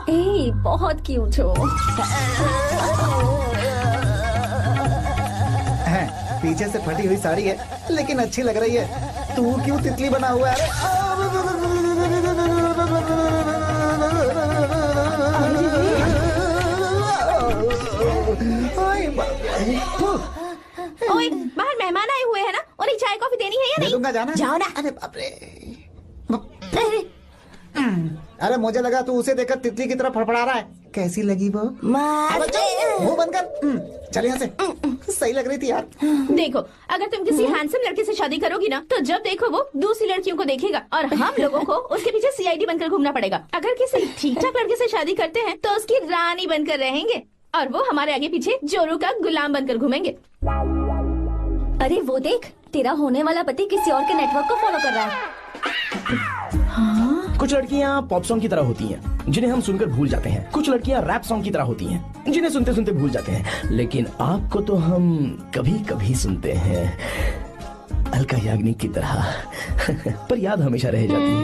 ए, बहुत क्यूट हो। पीछे से फटी हुई साड़ी है लेकिन अच्छी लग रही है। तू क्यों तितली बना हुआ है? ओए, बाहर मेहमान आए हुए हैं ना, उन्हें चाय कॉफी देनी है या नहीं? दूंगा, जाना। जाओ ना। अरे बाप रे। अरे मुझे लगा तू उसे देखकर तितली की तरह फड़फड़ा रहा है। कैसी लगी वो? मुंह बंद कर। चल यहाँ से। सही लग रही थी यार। देखो, अगर तुम किसी हैंडसम लड़के से शादी करोगी ना, तो जब देखो वो दूसरी लड़कियों को देखेगा और हम लोगों को उसके पीछे सीआईडी बनकर घूमना पड़ेगा। अगर किसी ठीक ठाक लड़के से शादी करते हैं तो उसकी रानी बनकर रहेंगे और वो हमारे आगे पीछे जोरू का गुलाम बनकर घूमेंगे। अरे वो देख, तेरा होने वाला पति किसी और के नेटवर्क को फॉलो कर रहा है। कुछ लड़कियाँ पॉप सॉन्ग की तरह होती हैं, जिन्हें हम सुनकर भूल जाते हैं। कुछ लड़कियाँ रैप सॉन्ग की तरह होती हैं, जिन्हें सुनते सुनते भूल जाते हैं। लेकिन आपको तो हम कभी कभी सुनते हैं, अलका याग्निक की तरह। पर याद हमेशा रह जाती है।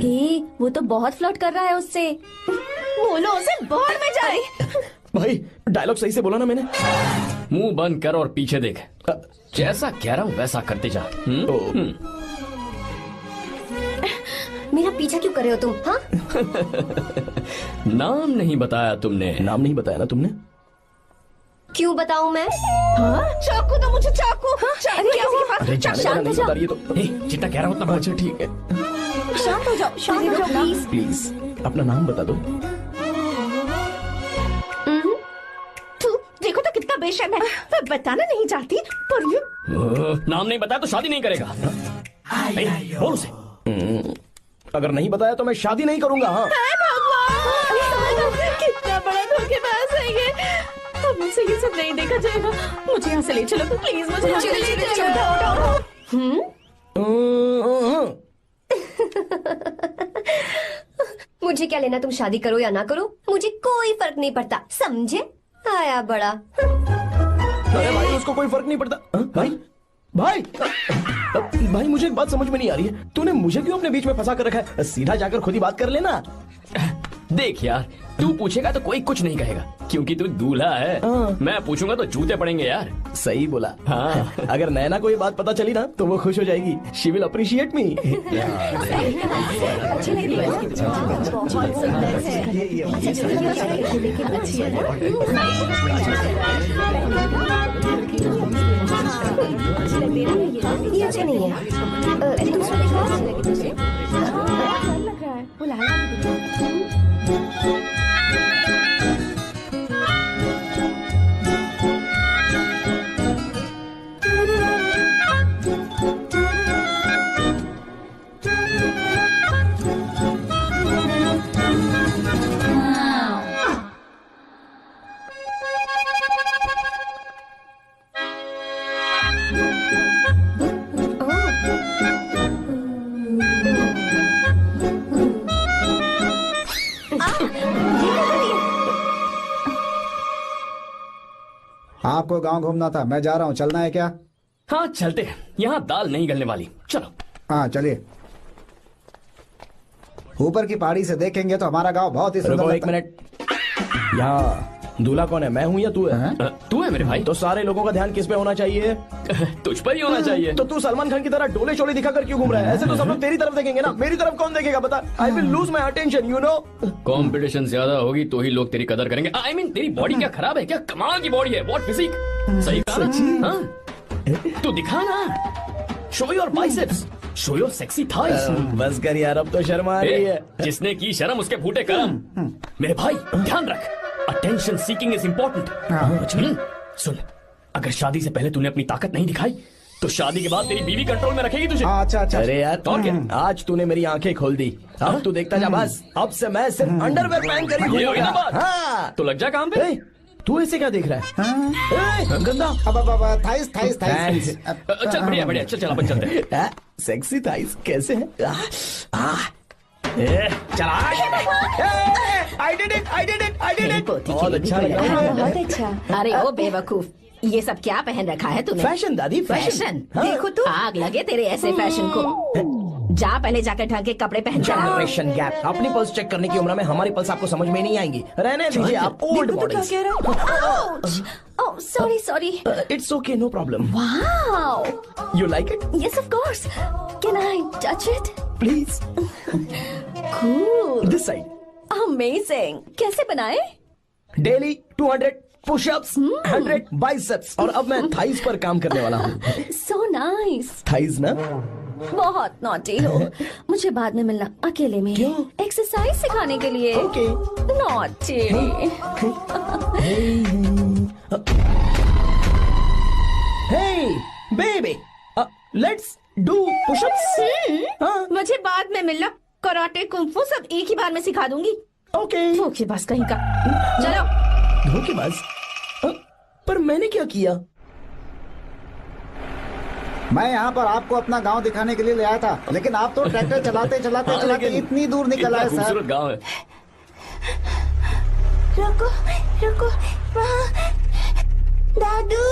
हे, वो तो बहुत फ्लर्ट कर रहा है उससे। बोलो उसे बाहर में जाए। भाई डायलॉग सही से बोला ना मैंने? मुंह बंद कर और पीछे देख। जैसा कह रहा हूँ वैसा करते जा। मेरा पीछा क्यों कर रहे हो तुम? हाँ? नाम नहीं बताया तुमने। नाम नहीं बताया ना तुमने? क्यों बताऊं मैं? चाकू दो मुझे, चाकू। अरे अरे जाने वाला नहीं बता रही है तो। जितना कह रहा हूँ उतना। अच्छा ठीक है, शांत हो जाओ, शांत हो जाओ प्लीज। प्लीज अपना नाम बता दो। देखो तो कितना बेशर्म है। मैं बताना नहीं चाहती पर ये नाम नहीं बताया तो शादी नहीं करेगा। बोल उसे। अगर नहीं बताया तो मैं शादी नहीं करूंगा। हाँ कितना बड़ा धोखेबाज है ये। अब मुझसे ये सब नहीं देखा जाएगा। मुझे यहाँ से ले चलो प्लीज, मुझे यहाँ से ले चलो। मुझे क्या लेना तुम शादी करो या ना करो, मुझे कोई फर्क नहीं पड़ता, समझे? आया बड़ा। अरे भाई उसको कोई फर्क नहीं पड़ता। भाई भाई भाई मुझे एक बात समझ में नहीं आ रही है, तूने मुझे क्यों अपने बीच में फंसा कर रखा है? सीधा जाकर खुद ही बात कर लेना। देख यार, तू पूछेगा तो कोई कुछ नहीं कहेगा क्योंकि तू दूल्हा है। मैं पूछूंगा तो जूते पड़ेंगे यार। सही बोला। हाँ। अगर नैना को ये बात पता चली ना तो वो खुश हो जाएगी। शी विल अप्रिशिएट मी। ये अच्छा नहीं है। दूसरा देखो। लग रहा है वो लाल। आपको गांव घूमना था, मैं जा रहा हूँ, चलना है क्या? हाँ चलते हैं, यहाँ दाल नहीं गलने वाली। चलो। हाँ चलिए। ऊपर की पहाड़ी से देखेंगे तो हमारा गांव बहुत ही सुंदर रुको लगता एक मिनट। यहाँ दूल्हा कौन है, मैं हूँ या तू है? तू है मेरे भाई। तो सारे लोगों का ध्यान किस पे होना चाहिए? तुझ पर ही होना चाहिए। तो तू सलमान खान की तरह डोले शोले दिखाकर क्यों घूम रहा है? ऐसे तो सब लोग तेरी तरफ देखेंगे ना, मेरी तरफ कौन देखेगा बता? I will lose my attention, you know. Competition ज्यादा होगी तो ही लोग तेरी कदर करेंगे। आई मीन तेरी बॉडी क्या खराब है क्या? कमाल की बॉडी है, व्हाट फिजिक। सही कहा ना? तू दिखा ना, show your biceps, show your sexy thighs. बस कर यार, अब तो शर्मा आ रही है। जिसने की शर्म उसके फूटे करम। मेरे भाई ध्यान रख, अटेंशन सीकिंग इज इम्पोर्टेंट। सुन, अगर शादी से पहले तूने अपनी ताकत नहीं दिखाई तो शादी के बाद तेरी बीवी कंट्रोल में रखेगी तुझे। अच्छा अच्छा। अरे यार और क्या? आज तूने मेरी आंखें खोल दी। अब तू देखता जा बस, अब से मैं सिर्फ अंडरवेयर पहन कर ही ये हुई ना घूमूंगा। बात? हाँ। तो लग जा काम पे। ए, तू ऐसे क्या देख रहा है? गंदा। अब थाइस थाइस थाइस। चल बढ़िया बढ़िया, चल अपन चलते हैं। सेक्सी थाइस कैसे है? चला। I did it, I did it, I did it. बहुत अच्छा लगा। बहुत अच्छा। अरे ओ बेवकूफ, ये सब क्या पहन रखा है तूने? फैशन दादी, फैशन। हाँ। देखो तू, आग लगे तेरे ऐसे फैशन को। जा पहले जाकर ढंग के कपड़े पहन कर आओ। Generation gap. अपनी पल्स चेक करने की उम्र में हमारी पल्स आपको समझ में नहीं आएंगी। रहने दीजिए, आप old models. Oh sorry sorry. It's okay, no problem. Wow, you like it? Yes of course. Can I touch it? Please. Cool, this side. Amazing. कैसे बनाए? डेली 200 पुशअप्स, 100 बाइसेप्स, और अब मैं थाइस पर काम करने वाला हूँ। So nice. थाइस ना? बहुत नॉटी हो। मुझे बाद में मिलना अकेले में। क्यों? एक्सरसाइज सिखाने के लिए। Okay. Naughty. Hey, baby, let's do push-ups. हाँ, मुझे बाद में मिलना। कराटे कुंफू सब एक ही बार में सिखा दूंगी। ओके। धोखेबाज कहीं का। चलो। धोखेबाज? पर मैंने क्या किया? मैं यहाँ पर आपको अपना गांव दिखाने के लिए ले आया था, लेकिन आप तो ट्रैक्टर चलाते चलाते चलाते इतनी दूर निकल आए सर। खूबसूरत गाँव है। रुको रुको, वहाँ दादू।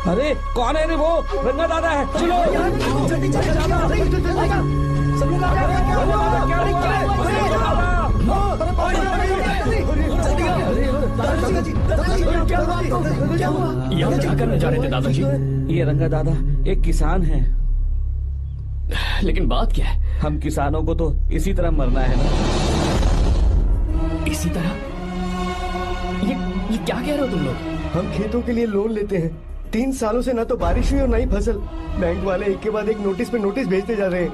अरे कौन है रे वो? रंगा दादा है। चलो यहाँ क्या करने जा रहे थे दादाजी? ये रंगा दादा एक किसान है। लेकिन बात क्या है? हम किसानों को तो इसी तरह मरना है ना। इसी तरह? ये क्या कह रहे हो तुम लोग? हम खेतों के लिए लोन लेते हैं। 3 सालों से ना तो बारिश हुई और ना ही फसल। बैंक वाले एक के बाद एक नोटिस पे नोटिस भेजते जा रहे हैं,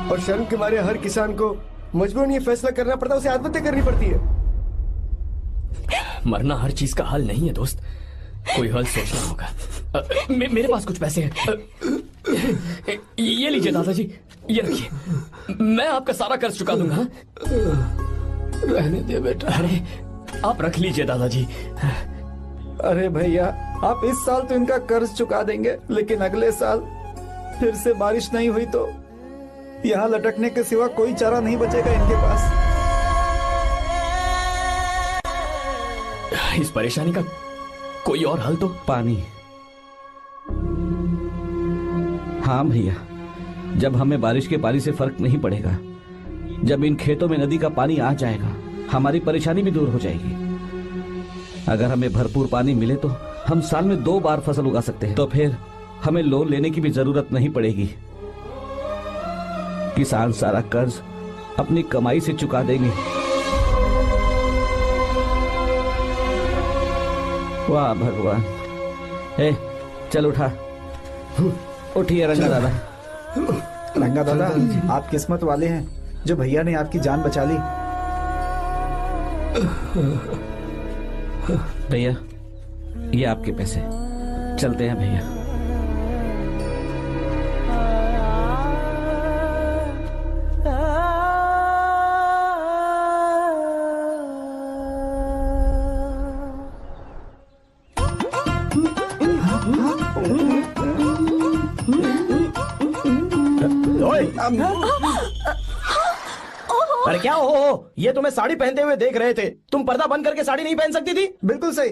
और शर्म के मारे हर किसान को मजबूरन ये फैसला करना पड़ता है, उसे आत्महत्या करनी पड़ती है। मरना हर चीज का हल नहीं है दोस्त, कोई हल सोचना होगा। मेरे पास कुछ पैसे हैं। ये लीजिए दादाजी, ये रखिए, मैं आपका सारा कर्ज चुका दूंगा। रहने दे बेटा। अरे आप रख लीजिए दादाजी। अरे भैया, आप इस साल तो इनका कर्ज चुका देंगे, लेकिन अगले साल फिर से बारिश नहीं हुई तो यहाँ लटकने के सिवा कोई चारा नहीं बचेगा इनके पास। इस परेशानी का कोई और हल तो? पानी। हाँ भैया, जब हमें बारिश के पानी से फर्क नहीं पड़ेगा, जब इन खेतों में नदी का पानी आ जाएगा, हमारी परेशानी भी दूर हो जाएगी। अगर हमें भरपूर पानी मिले तो हम साल में 2 बार फसल उगा सकते हैं। तो फिर हमें लोन लेने की भी जरूरत नहीं पड़ेगी। किसान सारा कर्ज अपनी कमाई से चुका देंगे। वाह भगवान। ए, चल उठा। उठिए रंगा दादा। रंगा दादा, आप किस्मत वाले हैं जो भैया ने आपकी जान बचा ली। भैया, ये आपके पैसे। चलते हैं भैया। अरे क्या हो? ये तुम्हें साड़ी पहनते हुए देख रहे थे। तुम पर्दा बंद करके साड़ी नहीं पहन सकती थी? बिल्कुल सही।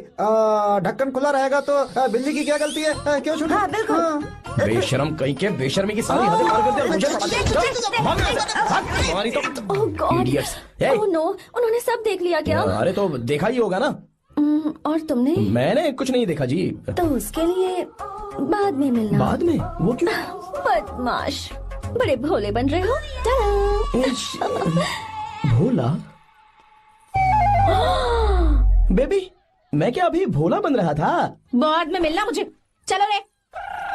ढक्कन खुला रहेगा तो बिल्ली की क्या गलती है? क्यों छूटा? हाँ, बिल्कुल। बेशरम कहीं के, बेशर्मी की सारी हदें पार कर दिया। मुझे ओह गॉड, Idiots. ओह नो, उन्होंने सब देख लिया क्या? अरे तो देखा ही होगा ना। और तुमने? मैंने कुछ नहीं देखा जी। तो उसके लिए बाद में मिलना। बाद में? वो क्यों? बदमाश, बड़े भोले बन रहे हो। टाटा। भोला? बेबी, मैं क्या अभी भोला बन रहा था? बाद में मिलना मुझे। चलो रे।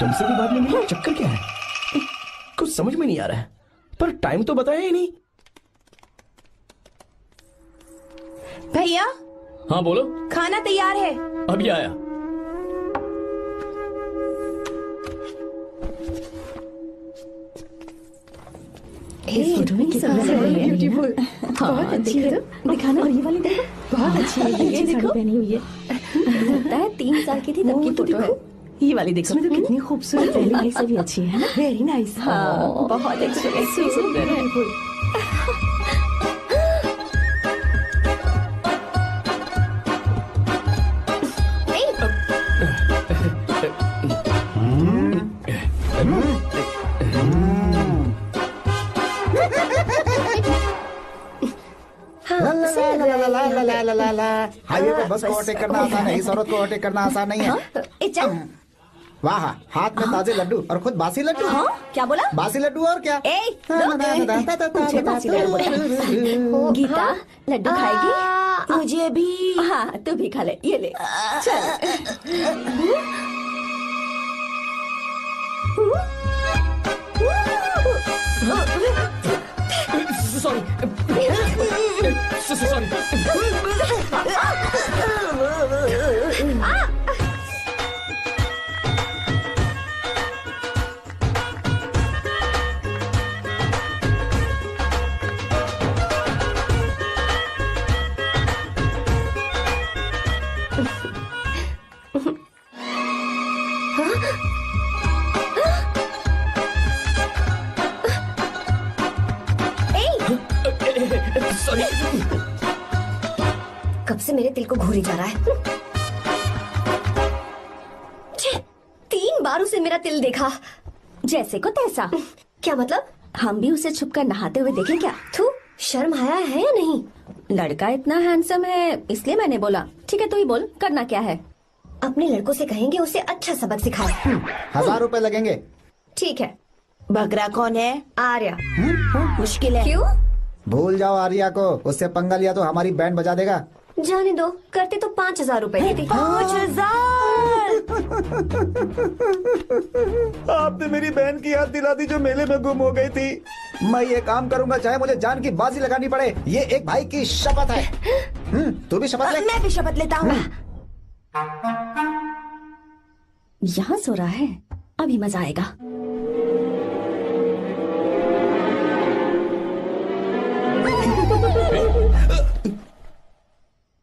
तुमसे भी बाद में मिलना? चक्कर क्या है? कुछ समझ में नहीं आ रहा है। पर टाइम तो बताया ही नहीं। भैया, हाँ बोलो। खाना तैयार है। अभी आया। इस फोटो में कितना ब्यूटीफुल। बहुत अच्छी है। दिखाना। और ये वाली देखो, बहुत अच्छी है। ये देखो, पहनी हुई है। लगता है 3 साल की थी तब की फोटो है। ये वाली देखो तो कितनी खूबसूरत है। पहली से भी अच्छी है ना। Very nice. हाँ बहुत अच्छी सुंदर है। हाईवे पे बस को ओवरटेक करना आसान है, इस औरत को ओवरटेक करना आसान नहीं है। वाह, हाथ में ताजे लड्डू और खुद बासी लड्डू। हाँ क्या बोला? बासी लड्डू और क्या? मुझे बासी लड्डू बोला। गीता लड्डू खाएगी? मुझे भी। हाँ तू भी खा ले, ये ले। Sorry sorry. सॉरी। कब से मेरे दिल को घूरी जा रहा है। छे, 3 बार उसे मेरा तिल देखा। जैसे को तैसा। क्या मतलब? हम भी उसे छुपकर नहाते हुए देखें क्या? तू शर्म आया है या नहीं? लड़का इतना हैंडसम है इसलिए मैंने बोला। ठीक है तू ही बोल, करना क्या है? अपने लड़कों से कहेंगे उसे अच्छा सबक सिखाए। 1000 रुपए लगेंगे। ठीक है। बगरा कौन है? आर्या। मुश्किल है। क्यों? भूल जाओ आर्या को, उससे पंगा लिया तो हमारी बैंड बजा देगा। जाने दो, करते तो 5000 रुपए देते। 5000। आपने मेरी बहन की याद दिला दी जो मेले में गुम हो गई थी। मैं ये काम करूंगा चाहे मुझे जान की बाजी लगानी पड़े। ये एक भाई की शपथ है। तू भी शपथ ले। मैं भी शपथ लेता हूँ। यहाँ सो रहा है, अभी मजा आएगा।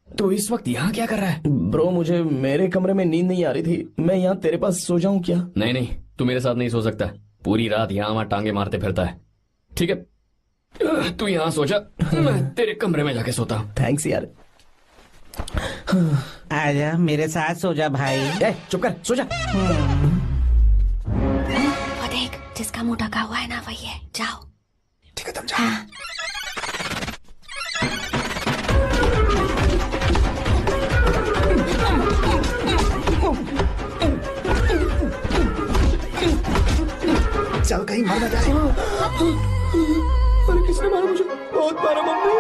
तो इस वक्त यहाँ क्या कर रहा है? ब्रो मुझे मेरे कमरे में नींद नहीं आ रही थी, मैं यहाँ तेरे पास सो जाऊं क्या? नहीं नहीं, तू मेरे साथ नहीं सो सकता। पूरी रात यहाँ वहाँ टांगे मारते फिरता है। ठीक है तू यहाँ सो जा, मैं तेरे कमरे में जाके सोता हूँ। थैंक्स यार। आजा मेरे साथ सो जा भाई। ए, चुप कर, सो जा। वो देख, जिसका मुंह ढका हुआ है ना वही है। जाओ। ठीक है तुम जाओ। चल कहीं मर न जाए। अरे किसने मारा मुझे? बहुत मारा मम्मी।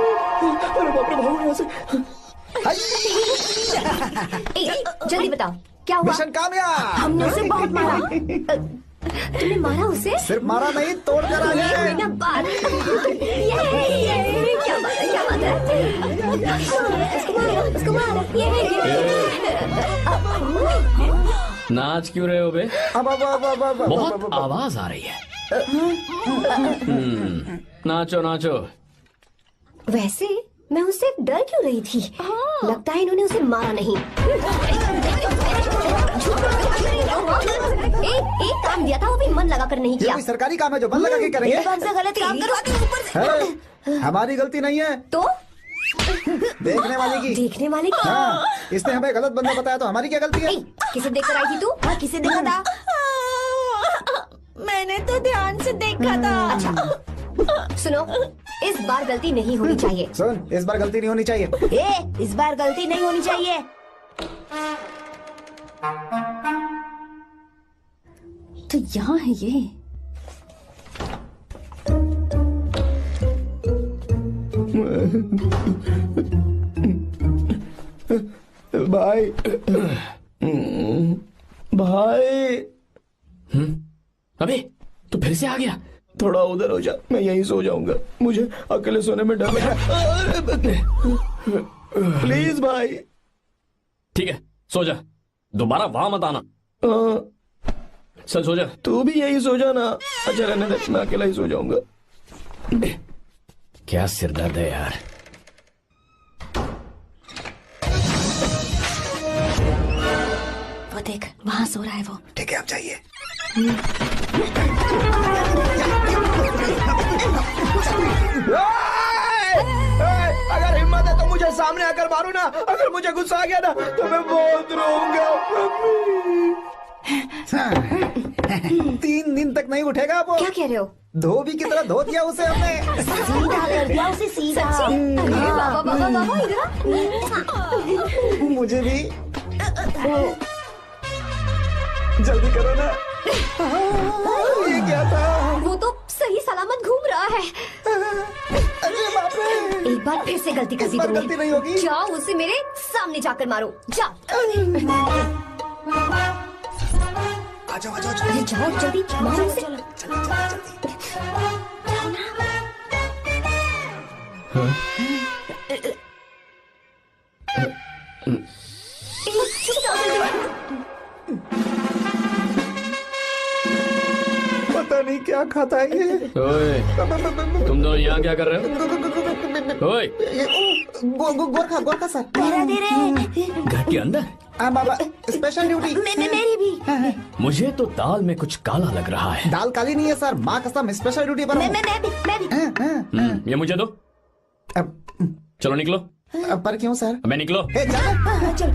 अरे बाप रे, भागो यहाँ से। जल्दी बताओ क्या हुआ? मिशन कामयाब। हमने उसे बहुत मारा। तुमने मारा उसे? सिर्फ मारा नहीं, तोड़ कर आ गए। ये क्या बात है? उसको मारो। नाच क्यों रहे हो बे? अब बहुत आवाज आ रही है। नाचो नाचो। वैसे मैं उससे डर क्यों रही थी? लगता है इन्होंने उसे मारा नहीं। एक काम दिया था वो भी मन लगा कर नहीं ये किया। कोई सरकारी काम है जो मन लगा के करेंगे? एक बार से गलत काम करो। है, हमारी गलती नहीं है, तो देखने वाले की। देखने वाले की? हाँ, इसने हमें गलत बंदा बताया तो हमारी क्या गलती है? किसे देखकर आई थी तू? किसे देखा था? मैंने तो ध्यान से देखा था। अच्छा सुनो, इस बार गलती नहीं होनी चाहिए। सुन, इस बार गलती नहीं होनी चाहिए। इस बार गलती नहीं होनी चाहिए। तो यहाँ है ये। भाई भाई। अबे तू फिर से आ गया? थोड़ा उधर हो जा, मैं यहीं सो जाऊंगा। मुझे अकेले सोने में डर लग रहा है। प्लीज भाई। ठीक है सो जा, दोबारा वहां मत आना। चल सो जा। तू भी यहीं सो जा ना। अच्छा रहने दे, मैं अकेला ही सो जाऊंगा। क्या सिरदर्द है यार। वो देख वहाँ सो रहा है वो। ठीक है, आप जाइए। अगर हिम्मत है तो मुझे सामने आकर मारो ना। अगर मुझे गुस्सा आ गया ना तो मैं बहुत रोऊंगा। 3 दिन तक नहीं उठेगा वो। क्या कह रहे हो? धोबी की तरह धो दिया उसे हमने। सीधा कर दिया उसे, सीधा। अरे बाबा बाबा बाबा इधर। मुझे भी जल्दी करो ना। ये क्या था? वो तो सही सलामत घूम रहा है। अरे बाप रे! एक बार फिर से गलती कर दी इस बार तुमने। गलती नहीं होगी। जाओ उसे मेरे सामने जाकर मारो, जाओ। आ जाओ, आ जाओ, अरे जाओ जल्दी मारो उसे। पता नहीं क्या खाता है ये। ओए, तुम दोनों यहाँ क्या कर रहे हो? ओए, गोरखा सर। घर के अंदर? बाबा, स्पेशल ड्यूटी। मेरी भी। मुझे तो दाल में कुछ काला लग रहा है। दाल काली नहीं है सर, माँ कसम स्पेशल ड्यूटी पर हूँ। मैं भी। ये मुझे दो। चलो निकलो। पर क्यों सर? मैं निकलो। ए, चलो। चल।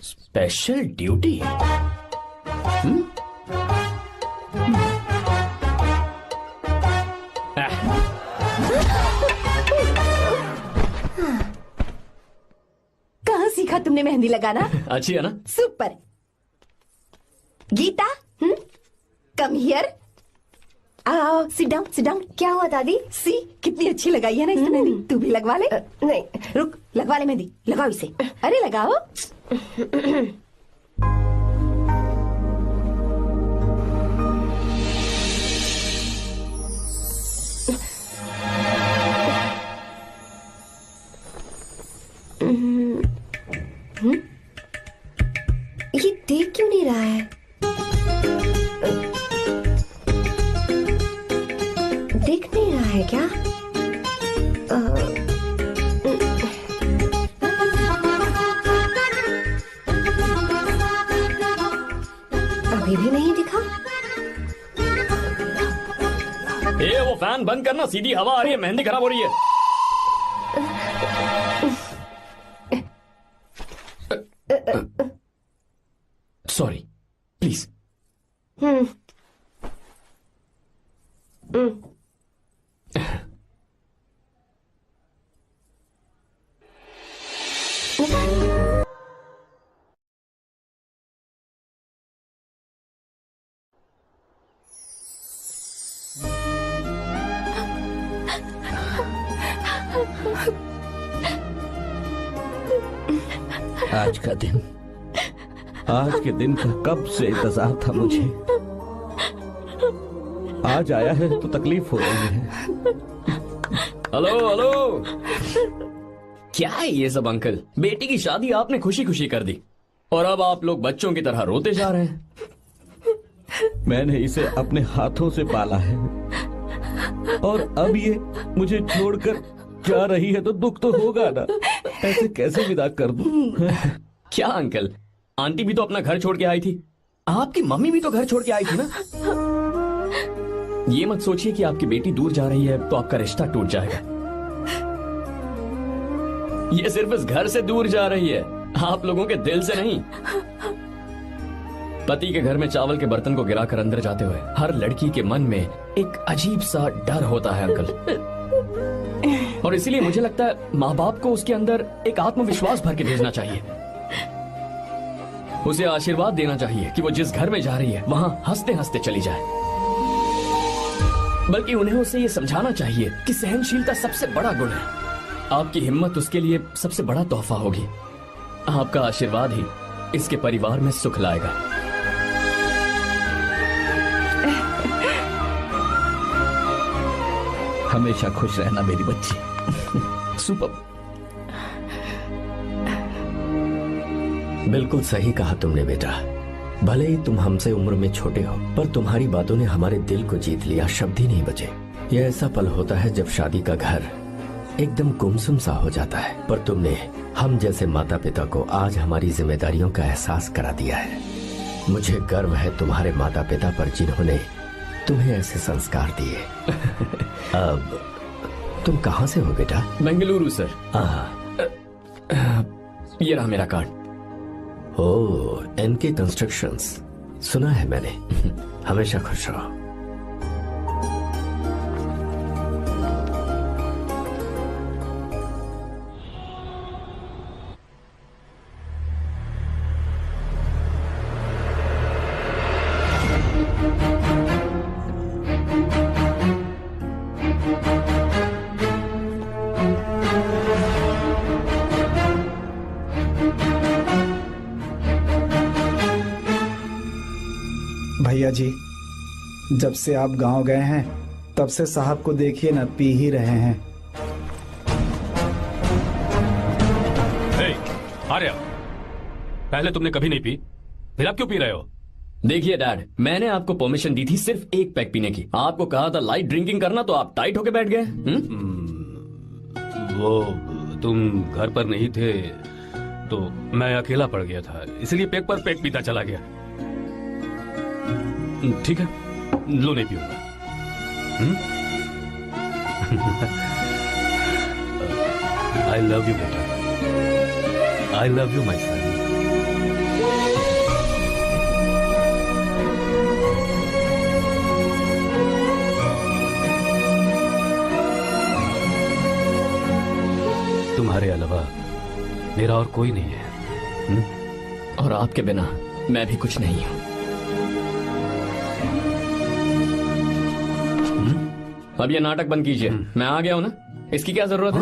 Special duty? कहाँ सीखा तुमने मेहंदी लगाना? अच्छी है ना? सुपर। Gita, come here. आओ, सिट डाउन, सिट डाउन। क्या हुआ दादी? सी कितनी अच्छी लगाई है ना इसने मेहंदी। तू भी लगवा ले। नहीं, रुक, लगवा ले मेहंदी, लगाओ इसे। अरे लगाओ। ये देख क्यों नहीं रहा है? देख नहीं रहा है क्या? अभी भी नहीं दिखा। वो फैन बंद करना, सीधी हवा आ रही है, मेहंदी खराब हो रही है। Sorry, please. आज के दिन का कब से इंतजार था मुझे। आज आया है तो तकलीफ हो रही है। हेलो हेलो, क्या है ये सब अंकल? बेटी की शादी आपने खुशी खुशी कर दी और अब आप लोग बच्चों की तरह रोते जा रहे हैं। मैंने इसे अपने हाथों से पाला है और अब ये मुझे छोड़कर जा रही है तो दुख तो होगा ना। ऐसे कैसे विदा कर दूं? क्या अंकल, आंटी भी तो अपना घर छोड़ के आई थी, आपकी मम्मी भी तो घर छोड़ के आई थी ना। ये मत सोचिए कि आपकी बेटी दूर जा रही है तो आपका रिश्ता टूट जाएगा। ये सिर्फ इस घर से दूर जा रही है, आप लोगों के दिल से नहीं। पति के घर में चावल के बर्तन को गिराकर अंदर जाते हुए हर लड़की के मन में एक अजीब सा डर होता है अंकल, और इसीलिए मुझे लगता है माँ बाप को उसके अंदर एक आत्मविश्वास भर के भेजना चाहिए। उसे आशीर्वाद देना चाहिए कि वो जिस घर में जा रही है वहां हंसते हंसते चली जाए। बल्कि उन्हें उसे ये समझाना चाहिए कि सहनशीलता सबसे बड़ा गुण है। आपकी हिम्मत उसके लिए सबसे बड़ा तोहफा होगी। आपका आशीर्वाद ही इसके परिवार में सुख लाएगा। हमेशा खुश रहना मेरी बच्ची। सुपर। बिल्कुल सही कहा तुमने बेटा। भले ही तुम हमसे उम्र में छोटे हो, पर तुम्हारी बातों ने हमारे दिल को जीत लिया, शब्द ही नहीं बचे। यह ऐसा पल होता है जब शादी का घर एकदम गुमसुम सा हो जाता है, पर तुमने हम जैसे माता पिता को आज हमारी जिम्मेदारियों का एहसास करा दिया है। मुझे गर्व है तुम्हारे माता पिता पर जिन्होंने तुम्हें ऐसे संस्कार दिए। अब तुम कहाँ से हो बेटा? बेंगलुरु सर। ये रहा मेरा कार्ड। ओह, एनके कंस्ट्रक्शंस, सुना है मैंने। हमेशा खुश रहो। भैया जी, जब से आप गांव गए हैं तब से साहब को देखिए ना, पी ही रहे हैं। आर्या, पहले तुमने कभी नहीं पी, फिर अब क्यों पी रहे हो? देखिए डैड, मैंने आपको परमिशन दी थी सिर्फ एक पैक पीने की। आपको कहा था लाइट ड्रिंकिंग करना, तो आप टाइट होके बैठ गए। वो तुम घर पर नहीं थे तो मैं अकेला पड़ गया था, इसलिए पैक पर पैक पीता चला गया। ठीक है, लो नहीं पीऊंगा। आई लव यू बेटा, आई लव यू माई सन। तुम्हारे अलावा मेरा और कोई नहीं है। और आपके बिना मैं भी कुछ नहीं हूं। अब ये नाटक बंद कीजिए। मैं आ गया हूं ना, इसकी क्या जरूरत है?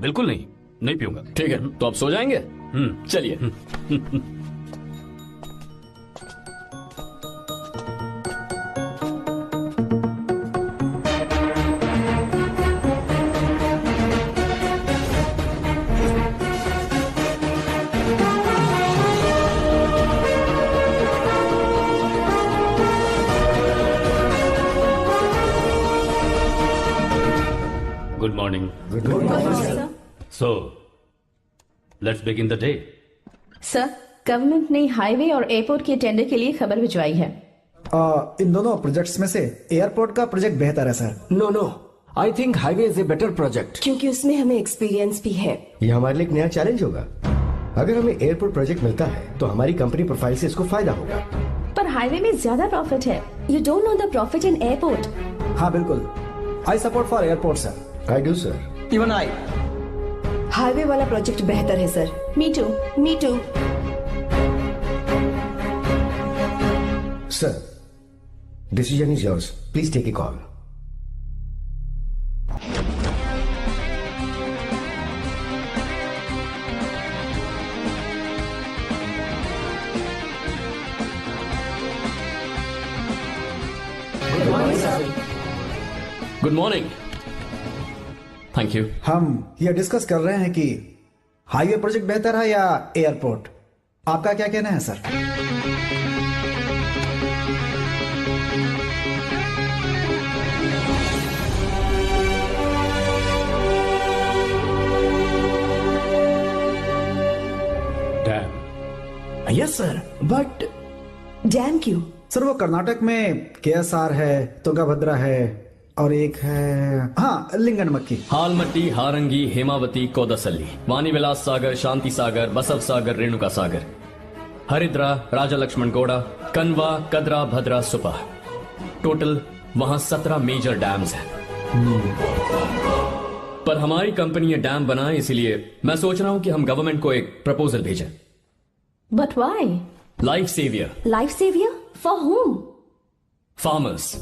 बिल्कुल नहीं, नहीं पीऊंगा। ठीक है, तो आप सो जाएंगे? चलिए। Good morning. Good morning, sir. So, let's begin the day. Sir, government ने हाईवे और एयरपोर्ट के टेंडर के लिए खबर भिजवाई है। इन दोनों प्रोजेक्ट्स में से एयरपोर्ट का प्रोजेक्ट बेहतर है sir. No, I think highway is a better project, क्योंकि उसमें हमें एक्सपीरियंस भी है। ये हमारे लिए एक नया चैलेंज होगा। अगर हमें एयरपोर्ट प्रोजेक्ट मिलता है तो हमारी कंपनी प्रोफाइल से इसको फायदा होगा। पर हाईवे में ज्यादा प्रॉफिट है। You don't know the profit in airport. हाँ बिल्कुल, I support for airport sir. I do sir. Even I. Highway वाला प्रोजेक्ट बेहतर है sir. Me too. Me too. Sir, decision is yours, please take a call. Good morning. Thank you. हम ये discuss कर रहे हैं कि हाईवे प्रोजेक्ट बेहतर है या एयरपोर्ट। आपका क्या कहना है sir? Dam. Yes sir, but dam क्यों? सर वो कर्नाटक में केएसआर है, तुंगाभद्रा है और एक है हाँ लिंगन मक्की। हालमट्टी, हारंगी, हेमावती, कोदसल्ली, वानी विलास सागर, शांति सागर, बसव सागर, रेणुका सागर, हरिद्रा, राजा लक्ष्मण गौड़ा, कनवा, कदरा, भद्रा, सुपा। टोटल वहां 17 मेजर डैम्स हैं। पर हमारी कंपनी ये डैम बनाए, इसलिए मैं सोच रहा हूं कि हम गवर्नमेंट को एक प्रपोजल भेजें। But why? Life saviour. Life saviour for home? Farmers.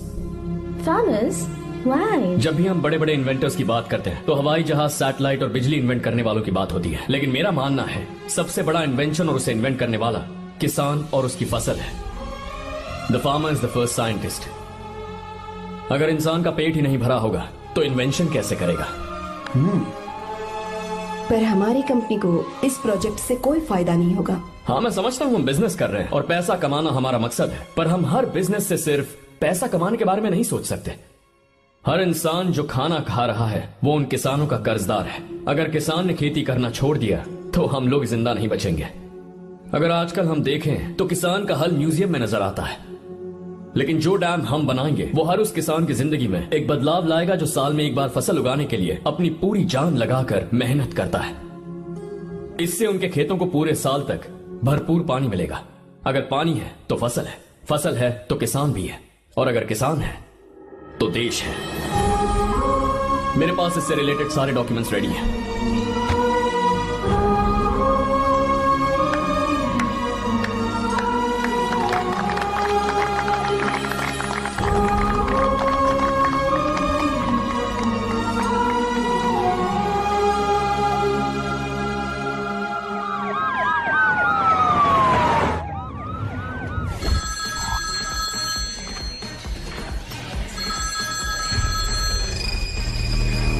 Farmers? Why? जब भी हम बड़े बड़े इन्वेंटर्स की बात करते हैं तो हवाई जहाज, सैटेलाइट और बिजली इन्वेंट करने वालों की बात होती है, लेकिन मेरा मानना है सबसे बड़ा इन्वेंशन और उसे इन्वेंट करने वाला किसान और उसकी फसल है। The farmer is the first scientist. अगर इंसान का पेट ही नहीं भरा होगा तो इन्वेंशन कैसे करेगा? पर हमारी कंपनी को इस प्रोजेक्ट से कोई फायदा नहीं होगा। हाँ, मैं समझता हूँ हम बिजनेस कर रहे हैं और पैसा कमाना हमारा मकसद है, पर हम हर बिजनेस से सिर्फ पैसा कमाने के बारे में नहीं सोच सकते। हर इंसान जो खाना खा रहा है वो उन किसानों का कर्जदार है। अगर किसान ने खेती करना छोड़ दिया तो हम लोग जिंदा नहीं बचेंगे। अगर आजकल हम देखें तो किसान का हल म्यूजियम में नजर आता है, लेकिन जो डैम हम बनाएंगे वो हर उस किसान की जिंदगी में एक बदलाव लाएगा जो साल में एक बार फसल उगाने के लिए अपनी पूरी जान लगाकर मेहनत करता है। इससे उनके खेतों को पूरे साल तक भरपूर पानी मिलेगा। अगर पानी है तो फसल है तो किसान भी है, और अगर किसान है तो देश है। मेरे पास इससे रिलेटेड सारे डॉक्यूमेंट्स रेडी हैं।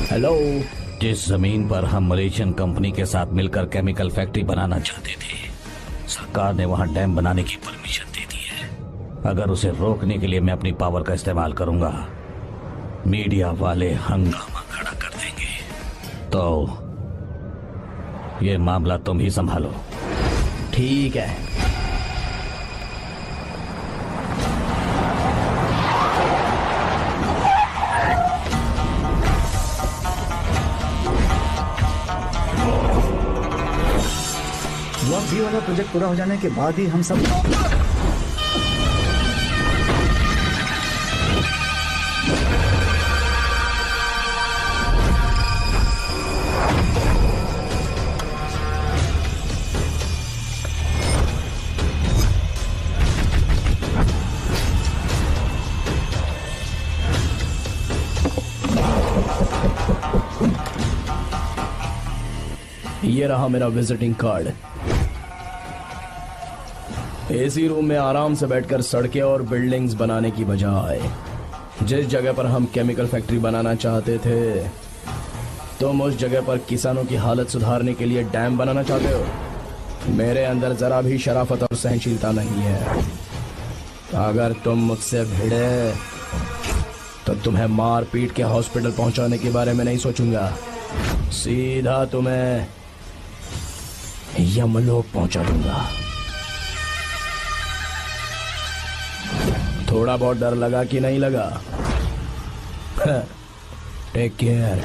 हेलो। जिस जमीन पर हम मलेशियन कंपनी के साथ मिलकर केमिकल फैक्ट्री बनाना चाहते थे, सरकार ने वहां डैम बनाने की परमिशन दे दी है। अगर उसे रोकने के लिए मैं अपनी पावर का इस्तेमाल करूंगा, मीडिया वाले हंगामा खड़ा कर देंगे। तो ये मामला तुम ही संभालो। ठीक है। ये वाला प्रोजेक्ट पूरा हो जाने के बाद ही हम सब ये रहा मेरा विजिटिंग कार्ड। एसी रूम में आराम से बैठकर सड़कें और बिल्डिंग्स बनाने की बजाय जिस जगह पर हम केमिकल फैक्ट्री बनाना चाहते थे, तुम उस जगह पर किसानों की हालत सुधारने के लिए डैम बनाना चाहते हो। मेरे अंदर जरा भी शराफत और सहनशीलता नहीं है। अगर तुम मुझसे भिड़े तो तुम्हें मार पीट के हॉस्पिटल पहुंचाने के बारे में नहीं सोचूंगा, सीधा तुम्हें यमलोक पहुंचा दूंगा। थोड़ा बहुत डर लगा कि नहीं लगा? Take care.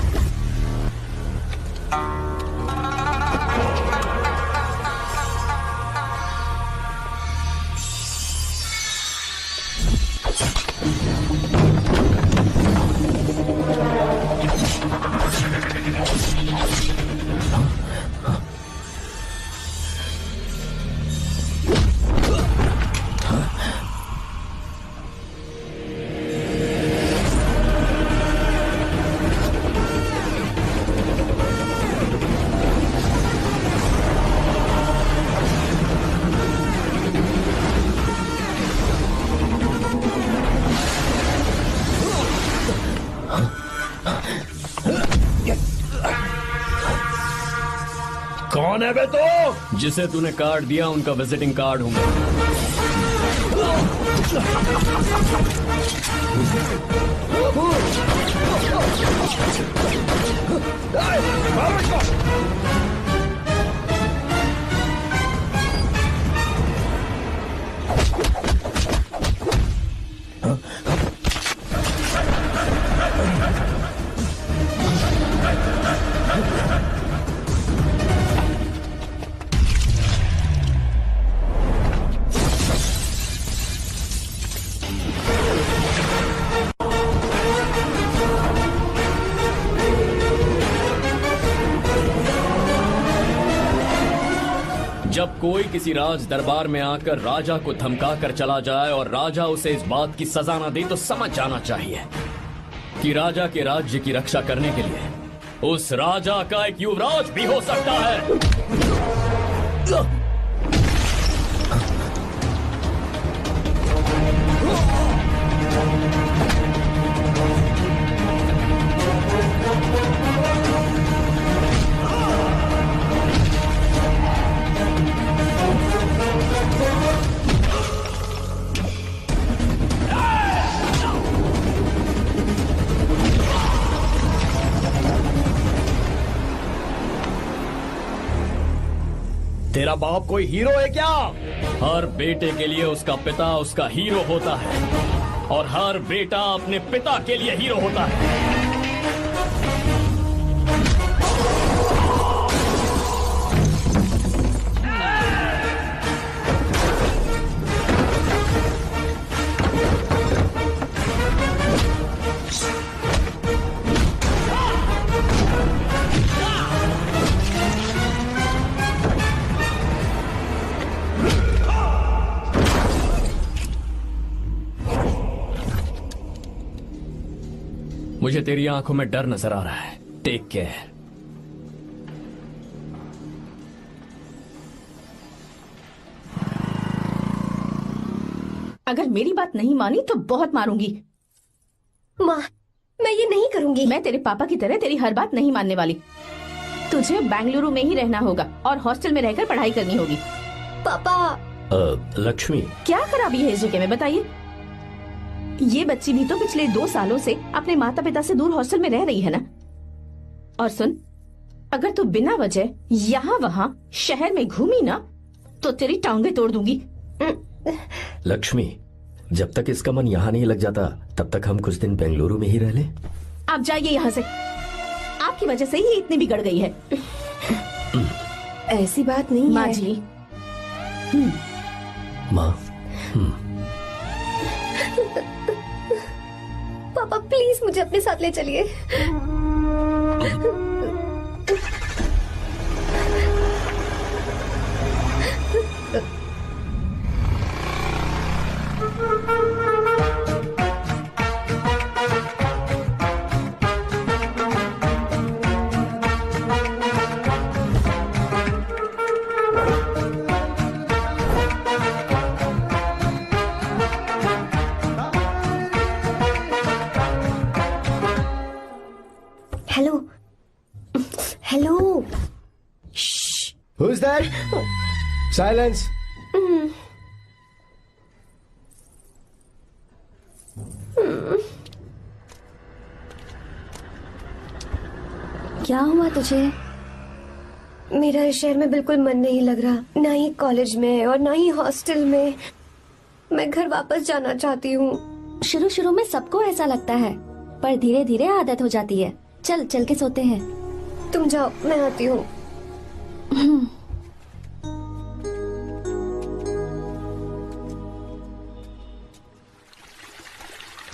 कौन है बे तो? जिसे तूने कार्ड दिया उनका विजिटिंग कार्ड हूं मैं। जब कोई किसी राज दरबार में आकर राजा को धमका कर चला जाए और राजा उसे इस बात की सजा न दे, तो समझ जाना चाहिए कि राजा के राज्य की रक्षा करने के लिए उस राजा का एक युवराज भी हो सकता है। तेरा बाप कोई हीरो है क्या? हर बेटे के लिए उसका पिता उसका हीरो होता है और हर बेटा अपने पिता के लिए हीरो होता है। मुझे तेरी आंखों में डर नजर आ रहा है। Take care. अगर मेरी बात नहीं मानी तो बहुत मारूंगी। माँ, मैं ये नहीं करूंगी। मैं तेरे पापा की तरह तेरी हर बात नहीं मानने वाली। तुझे बेंगलुरु में ही रहना होगा और हॉस्टल में रहकर पढ़ाई करनी होगी। पापा। लक्ष्मी, क्या खराबी है इस जगह में बताइए? ये बच्ची भी तो पिछले 2 सालों से अपने माता पिता से दूर हॉस्टल में रह रही है ना। और सुन, अगर तू बिना वजह यहाँ वहाँ शहर में घूमी ना तो तेरी टांगे तोड़ दूंगी। लक्ष्मी, जब तक इसका मन यहाँ नहीं लग जाता तब तक हम कुछ दिन बेंगलुरु में ही रह लें। आप जाइए यहाँ से। आपकी वजह से ही इतनी बिगड़ गई है। ऐसी बात नहीं माँ है। जी। माँ, पापा प्लीज मुझे अपने साथ ले चलिए। Hello hello. Who's that? Silence. क्या हुआ तुझे? मेरा इस शहर में बिल्कुल मन नहीं लग रहा, ना ही कॉलेज में और ना ही हॉस्टल में। मैं घर वापस जाना चाहती हूँ। शुरू शुरू में सबको ऐसा लगता है, पर धीरे धीरे आदत हो जाती है। चल चल के सोते हैं। तुम जाओ, मैं आती हूँ।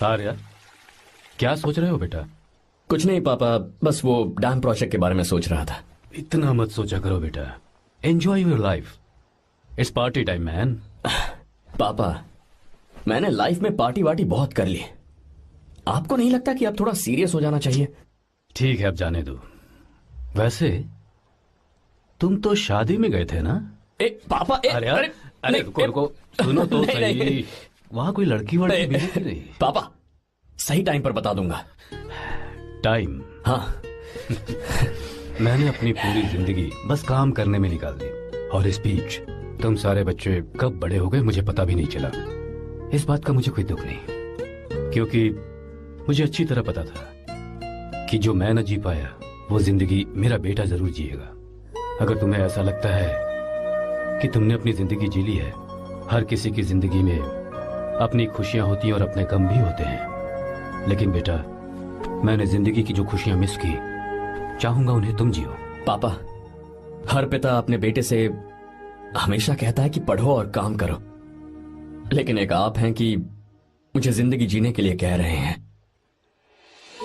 आर्या, क्या सोच रहे हो बेटा? कुछ नहीं पापा, बस वो डैम प्रोजेक्ट के बारे में सोच रहा था। इतना मत सोचा करो बेटा। Enjoy your life. It's party time man. पापा, मैंने लाइफ में पार्टी वार्टी बहुत कर ली। आपको नहीं लगता कि अब थोड़ा सीरियस हो जाना चाहिए? ठीक है, अब जाने दो। वैसे तुम तो शादी में गए थे ना? पापा, अरे रुको, सुनो तो सही। वहां कोई लड़की वड़की मिली थी नहीं? पापा, सही टाइम पर बता दूंगा। टाइम? हाँ। मैंने अपनी पूरी जिंदगी बस काम करने में निकाल दी, और इस बीच तुम सारे बच्चे कब बड़े हो गए मुझे पता भी नहीं चला। इस बात का मुझे कोई दुख नहीं, क्योंकि मुझे अच्छी तरह पता था कि जो मैं न जी पाया वो जिंदगी मेरा बेटा जरूर जिएगा। अगर तुम्हें ऐसा लगता है कि तुमने अपनी जिंदगी जी ली है, हर किसी की जिंदगी में अपनी खुशियां होती हैं और अपने गम भी होते हैं, लेकिन बेटा मैंने जिंदगी की जो खुशियां मिस की, चाहूंगा उन्हें तुम जियो। पापा, हर पिता अपने बेटे से हमेशा कहता है कि पढ़ो और काम करो, लेकिन एक आप हैं कि मुझे जिंदगी जीने के लिए कह रहे हैं।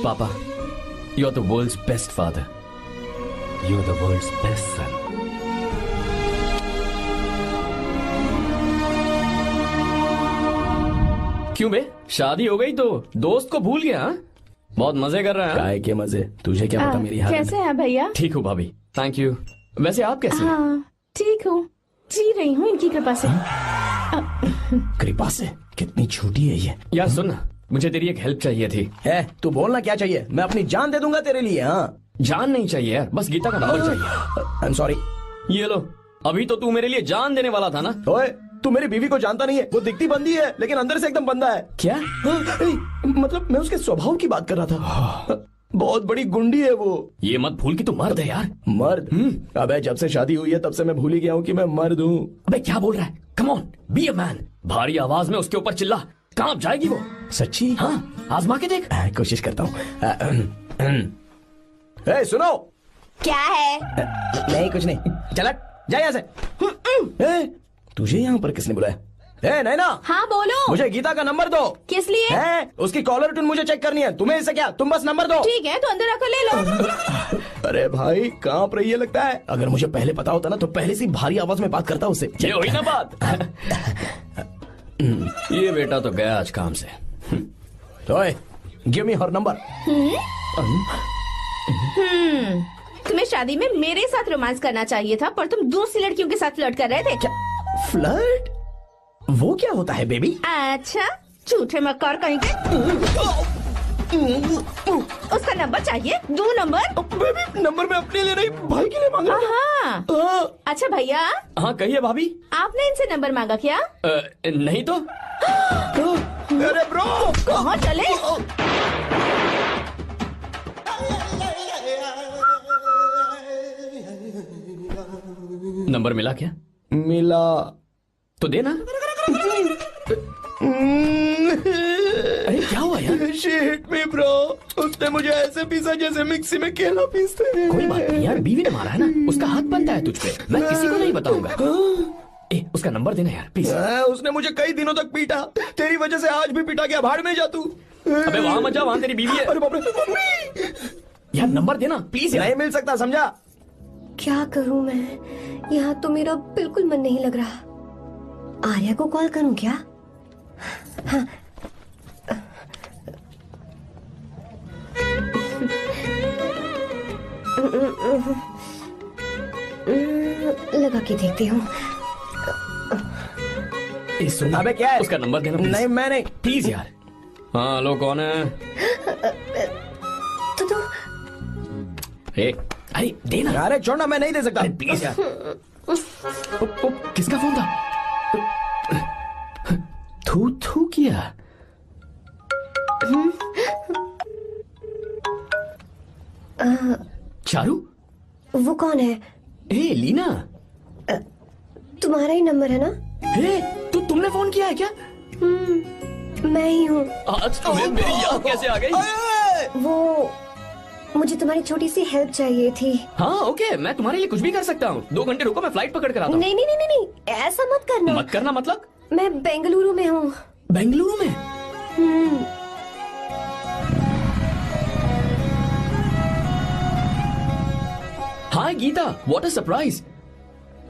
पापा, you are the world's best father. You are the world's best son. क्यों बे, शादी हो गई तो दोस्त को भूल गया? हाँ? बहुत मजे कर रहे हैं। काय के मजे, तुझे क्या पता मेरी हालत। कैसे हैं भैया? ठीक हूँ भाभी, थैंक यू। वैसे आप कैसे हैं? हाँ ठीक हूँ, जी रही हूँ इनकी कृपा से। कृपा से? कितनी झूठी है ये। यार सुन ना, मुझे तेरी एक हेल्प चाहिए थी। तू बोलना क्या चाहिए, मैं अपनी जान दे दूंगा तेरे लिए। हाँ, जान नहीं चाहिए यार, बस गीता का नंबर चाहिए। I am sorry. ये लो, अभी तो तू मेरे लिए जान देने वाला था ना। ओए, तू मेरी बीवी को जानता नहीं है। वो दिखती बंदी है लेकिन अंदर से एकदम बंदा है। क्या? मतलब मैं उसके स्वभाव की बात कर रहा था। बहुत बड़ी गुंडी है वो। ये मत भूल कि तू मर्द है यार। मर्द? अबे जब से शादी हुई है तब से मैं भूल ही गया हूँ कि मैं मर्द हूँ। अबे क्या बोल रहा है? Come on, be a man. भारी आवाज में उसके ऊपर चिल्ला, कांप जाएगी वो। सच्ची? हाँ, आजमा के देख। कोशिश करता हूँ। सुनो। क्या है? नहीं कुछ नहीं, चल जा यहाँ से। तुझे यहाँ पर किसने बुलाया? नैना। हाँ बोलो। मुझे गीता का नंबर दो। किस लिए? उसकी कॉलर ट्यून मुझे चेक करनी है। तुम्हें इससे क्या, तुम बस नंबर दो। ठीक है, तो अंदर आकर ले लो। अरे भाई कांप रही है लगता है। अगर मुझे पहले पता होता ना तो पहले से भारी आवाज में बात करता उससे। ये हुई ना बात। ये बेटा तो गया आज काम से। ओए, गिव मी हर नंबर। तुम्हें शादी में मेरे साथ रोमांस करना चाहिए था, पर तुम दूसरी लड़कियों के साथ फ्लर्ट कर रहे थे। क्या फ्लर्ट? वो क्या होता है बेबी? अच्छा, झूठे मक्कार कहीं के। उसका नंबर चाहिए? दो नंबर। बेबी नंबर मैं अपने लिए नहीं, भाई के लिए मांगा। हाँ। अच्छा भैया। हाँ कहिए भाभी। आपने इनसे नंबर मांगा क्या? नहीं तो। अरे ब्रो, कहाँ चले? नंबर मिला क्या? मिला तो देना। अरे क्या हुआ यार? शिट मी ब्रो, उसने मुझे ऐसे पीसा जैसे मिक्सी में केला पीसते हैं। कोई बात नहीं यार, बीवी ने मारा है ना, उसका हाथ बनता है तुझ पे। मैं किसी को नहीं बताऊंगा। उसका नंबर देना यार प्लीज। उसने मुझे कई दिनों तक पीटा, तेरी वजह से आज भी पीटा गया। भाड़ में जा तू। अबे वहां मत जा, वहां तेरी बीवी है। अरे बाप रे। यार नंबर देना प्लीज। नहीं मिल सकता, समझा? क्या करूं मैं? यहाँ तो मेरा बिल्कुल मन नहीं लग रहा। आर्या को कॉल करूं क्या? हाँ। लगा के देखती हूँ। अबे क्या है? उसका नंबर देना नहीं मैं नहीं, प्लीज यार। हाँ हेलो, कौन है? तो अरे देना। अरे छोड़ना, मैं नहीं दे सकता। प्लीज यार। किसका फोन था? थू थू किया। चारू? वो कौन है? लीना। तुम्हारा ही नंबर है ना? तुमने फोन किया है क्या? मैं ही हूँ। आज तुम्हें मेरी याद कैसे आ गई? वो मुझे तुम्हारी छोटी सी हेल्प चाहिए थी। हाँ ओके, मैं तुम्हारे लिए कुछ भी कर सकता हूँ। 2 घंटे रुको, मैं फ्लाइट पकड़ कर आता हूँ। नहीं नहीं नहीं नहीं, ऐसा मत करना। मत करना मतलब? मैं बेंगलुरु में हूँ। बेंगलुरु में? हाय गीता, व्हाट अ सरप्राइज।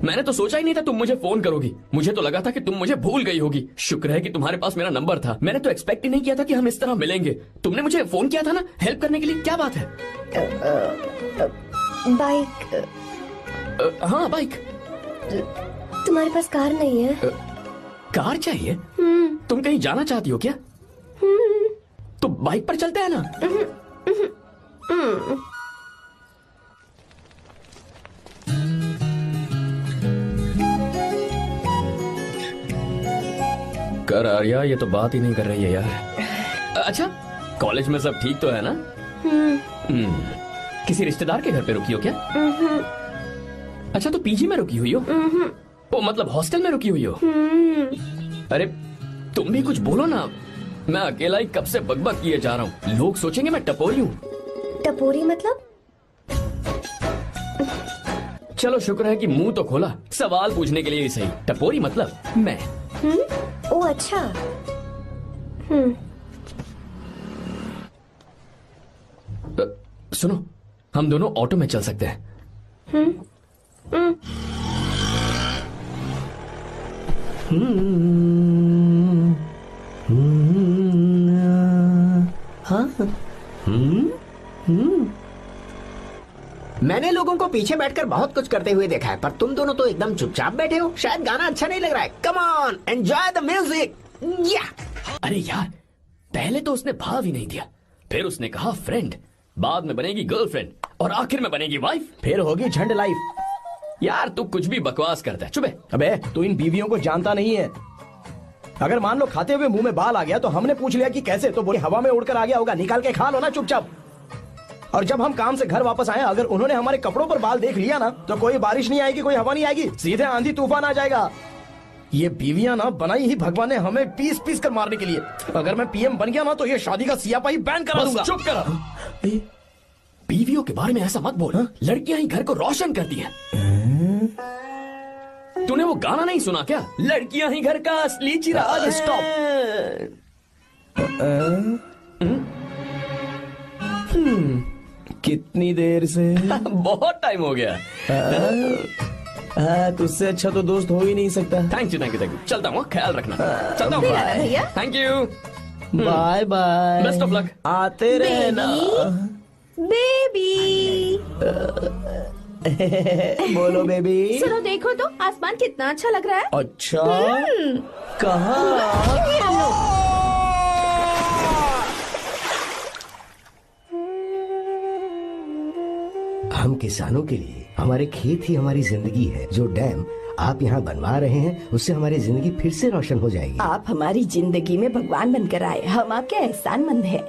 मैंने तो सोचा ही नहीं था तुम मुझे फोन करोगी। मुझे तो लगा था कि तुम मुझे भूल गई होगी। शुक्र है कि तुम्हारे पास मेरा नंबर था। मैंने तो एक्सपेक्ट ही नहीं किया था कि हम इस तरह मिलेंगे। तुमने मुझे फोन किया था ना हेल्प करने के लिए, क्या बात है? बाइक। हाँ बाइक। तुम्हारे पास कार नहीं है? कार चाहिए? तुम कहीं जाना चाहती हो क्या? तो बाइक पर चलते हैं ना। कर आर्या, ये तो बात ही नहीं कर रही है यार। अच्छा, कॉलेज में सब ठीक तो है ना? किसी रिश्तेदार के घर पे रुकी हो क्या? अच्छा, तो पीजी में रुकी हुई हो? ओ मतलब हॉस्टल में रुकी हुई हो? अरे तुम भी कुछ बोलो ना। मैं अकेला ही कब से बकबक किए जा रहा हूँ। लोग सोचेंगे मैं टपोरी हूँ। टपोरी मतलब? चलो शुक्र है कि मुंह तो खोला, सवाल पूछने के लिए ही सही। टपोरी मतलब मैं। ओ अच्छा। सुनो, हम दोनों ऑटो में चल सकते हैं। मैंने लोगों को पीछे बैठकर बहुत कुछ करते हुए देखा है, पर तुम दोनों तो एकदम चुपचाप बैठे हो। शायद गाना अच्छा नहीं लग रहा है। Come on, enjoy the music. अरे यार, पहले तो उसने भाव ही नहीं दिया, फिर उसने कहा फ्रेंड, बाद में बनेगी गर्लफ्रेंड और आखिर में बनेगी वाइफ, फिर होगी झंड लाइफ। यार तू कुछ भी बकवास करता है। चुप। अबे तू इन बीवियों को जानता नहीं है। अगर मान लो खाते हुए मुंह में बाल आ गया तो हमने पूछ लिया कि कैसे, तो बोले हवा में उड़कर आ गया होगा। निकाल के खा लो ना चुपचाप। और जब हम काम से घर वापस आए, अगर उन्होंने हमारे कपड़ों पर बाल देख लिया ना, तो कोई बारिश नहीं आएगी, कोई हवा नहीं आएगी, सीधे आंधी तूफान आ जाएगा। ये बीवियां ना बनाई ही भगवान ने हमें पीस पीस कर मारने के लिए। अगर मैं पीएम बन गया ना, तो ये शादी का सियापाही बैन करा दूंगा। चुप कर। बीवियों के बारे में ऐसा मत बोल। लड़कियां ही घर को रोशन करती हैं। तूने वो गाना नहीं सुना क्या? लड़कियां ही घर का असली चिराग है। स्टॉप। कितनी देर से? बहुत टाइम हो गया। तुझसे अच्छा तो दोस्त हो ही नहीं सकता। Thank you thank you thank you. चलता हूँ, ख्याल रखना। चलता हूँ भैया। Thank you. Bye bye. Best of luck. आते रहना। बेबी बोलो बेबी। सुनो, देखो तो आसमान कितना अच्छा लग रहा है। अच्छा, कहाँ? हम किसानों के लिए हमारे खेत ही हमारी जिंदगी है। जो डैम आप यहाँ बनवा रहे हैं, उससे हमारी जिंदगी फिर से रोशन हो जाएगी। आप हमारी जिंदगी में भगवान बनकर आए, हम आपके एहसानमंद हैं।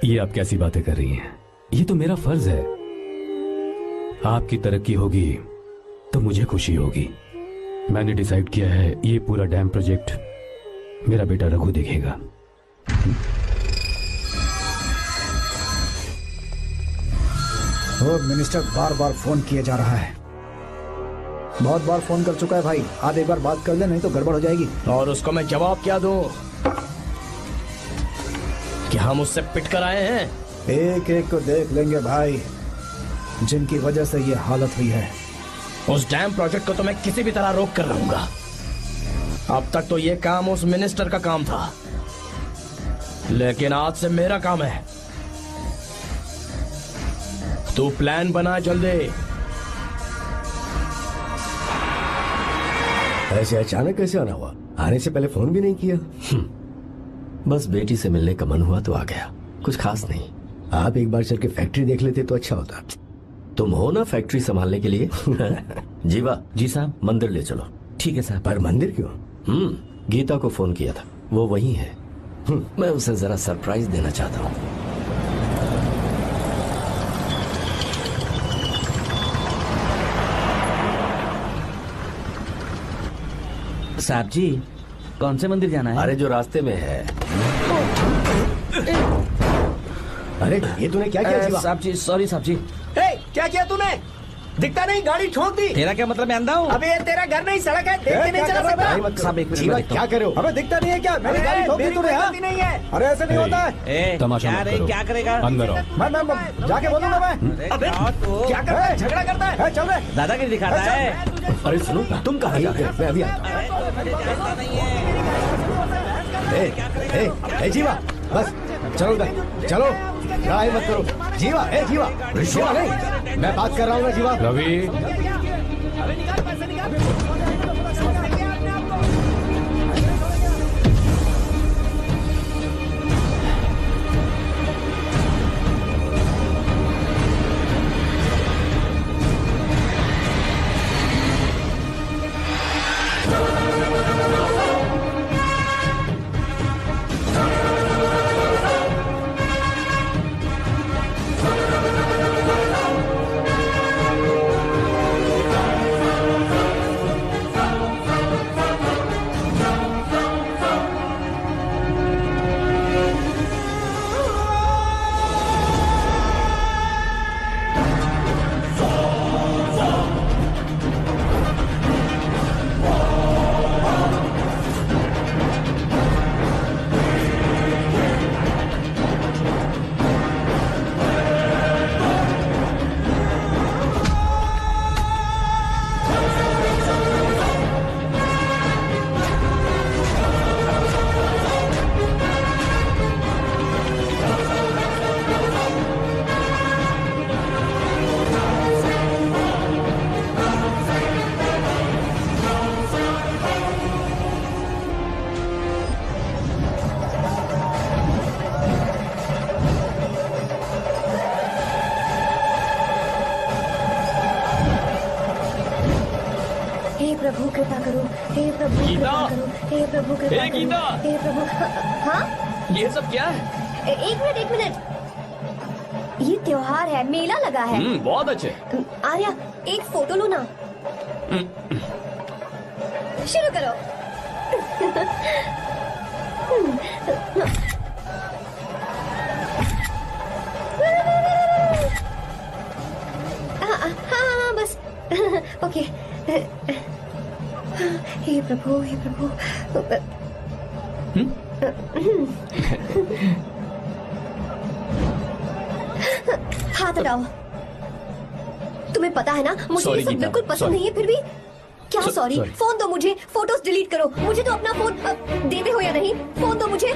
ये आप कैसी बातें कर रही हैं? ये तो मेरा फर्ज है। आपकी तरक्की होगी तो मुझे खुशी होगी। मैंने डिसाइड किया है, ये पूरा डैम प्रोजेक्ट मेरा बेटा रघु देखेगा। वो मिनिस्टर बार बार फोन किए जा रहा है। बहुत बार फोन कर चुका है भाई। आज एक बार बात कर ले, नहीं तो गड़बड़ हो जाएगी। और उसको मैं जवाब क्या दूं कि हम उससे पिट कर आए हैं? एक एक को देख लेंगे भाई, जिनकी वजह से ये हालत हुई है। उस डैम प्रोजेक्ट को तो मैं किसी भी तरह रोक कर रहूंगा। अब तक तो ये काम उस मिनिस्टर का काम था, लेकिन आज से मेरा काम है। तू प्लान बना जल्दी। ऐसे अचानक कैसे आना हुआ? आने से पहले फोन भी नहीं किया। बस बेटी से मिलने का मन हुआ तो आ गया, कुछ खास नहीं। आप एक बार चल के फैक्ट्री देख लेते तो अच्छा होता। तुम हो ना फैक्ट्री संभालने के लिए। जीवा। जी साहब। मंदिर ले चलो। ठीक है साहब। पर मंदिर क्यों? गीता को फोन किया था, वो वही है। मैं उसे जरा सरप्राइज देना चाहता हूँ। साहब जी, कौन से मंदिर जाना है? अरे जो रास्ते में है। अरे ये तूने क्या किया जीवा? साहब जी, सॉरी साहब जी। क्या किया तूने? दिखता नहीं, गाड़ी ठोक दी। तेरा क्या मतलब? मैं अंधा हूँ? अबे ये तेरा घर नहीं, सड़क है, देख के नहीं चला सकता। साहब एक जीवा मिनट। क्या करे हो? अबे दिखता नहीं है क्या? मेरी गाड़ी ठोक दी तूने। गलती नहीं है। अरे ऐसे नहीं होता है। तमाशा मत करो। क्या करेगा? अंदर आओ। मैं जाके बोलूंगा मैं। अबे क्या करता है? झगड़ा करता है। चल रहे दादागिरी दिखाता है। अरे सुनो, तुम कहाँ जा रहे हो? मैं अभी आता हूँ। जीवा बस चलो उधर, चलो लड़ाई मत करो। जीवा जीवा जीवा नहीं, मैं बात कर रहा हूँ ना जीवा। रवि, प्रभु कृपा करो, हे प्रभु कृपा करो, हे प्रभु कृपा करो, गीता! हे प्रभु। हाँ ये सब क्या है? एक मिनट ये त्योहार है, मेला लगा है। बहुत अच्छे। आर्या एक फोटो लो ना। शुरू करो। हाँ बस ओके। हे प्रभु हे प्रभु। हाथ हटाओ। तुम्हें पता है ना मुझे ये सब बिल्कुल पसंद नहीं है, फिर भी क्या सॉरी? फोन दो मुझे, फोटोज डिलीट करो। मुझे तो अपना फोन देते हो या नहीं? फोन दो मुझे।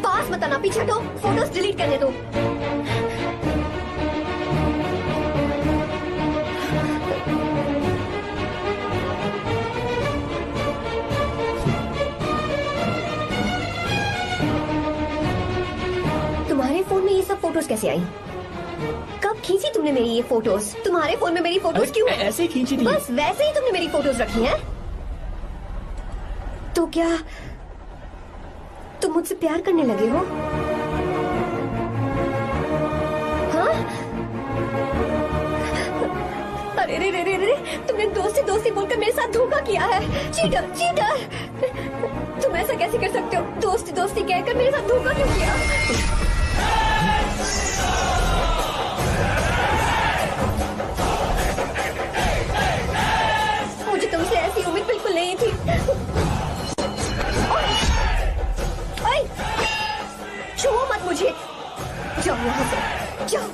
पास मत आना, पीछे हटो, फोटोज डिलीट करने दो। तुम्हारे फोन में ये सब फोटोज कैसे आई? कब खींची तुमने मेरी ये फोटोज? तुम्हारे फोन में मेरी फोटोज क्यों? ऐसे ही खींची थी। बस वैसे ही तुमने मेरी फोटोज रखी हैं? तो क्या तुम मुझसे प्यार करने लगे हो? हाँ? अरे रे रे रे रे, तुमने दोस्ती दोस्ती बोलकर मेरे साथ धोखा किया है। चीटर चीटर, तुम ऐसा कैसे कर सकते हो? दोस्ती दोस्ती कहकर मेरे साथ धोखा क्यों किया? मुझे तुमसे ऐसी उम्मीद बिल्कुल नहीं थी। ओए, छुओ मत मुझे। जाओ यहाँ से, जाओ।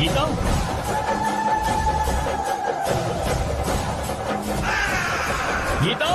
गीता, गीता,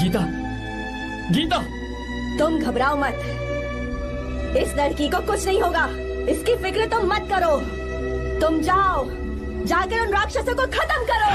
गीता, गीता, तुम घबराओ मत। इस लड़की को कुछ नहीं होगा, इसकी फिक्र तुम मत करो। तुम जाओ, जाकर उन राक्षसों को खत्म करो।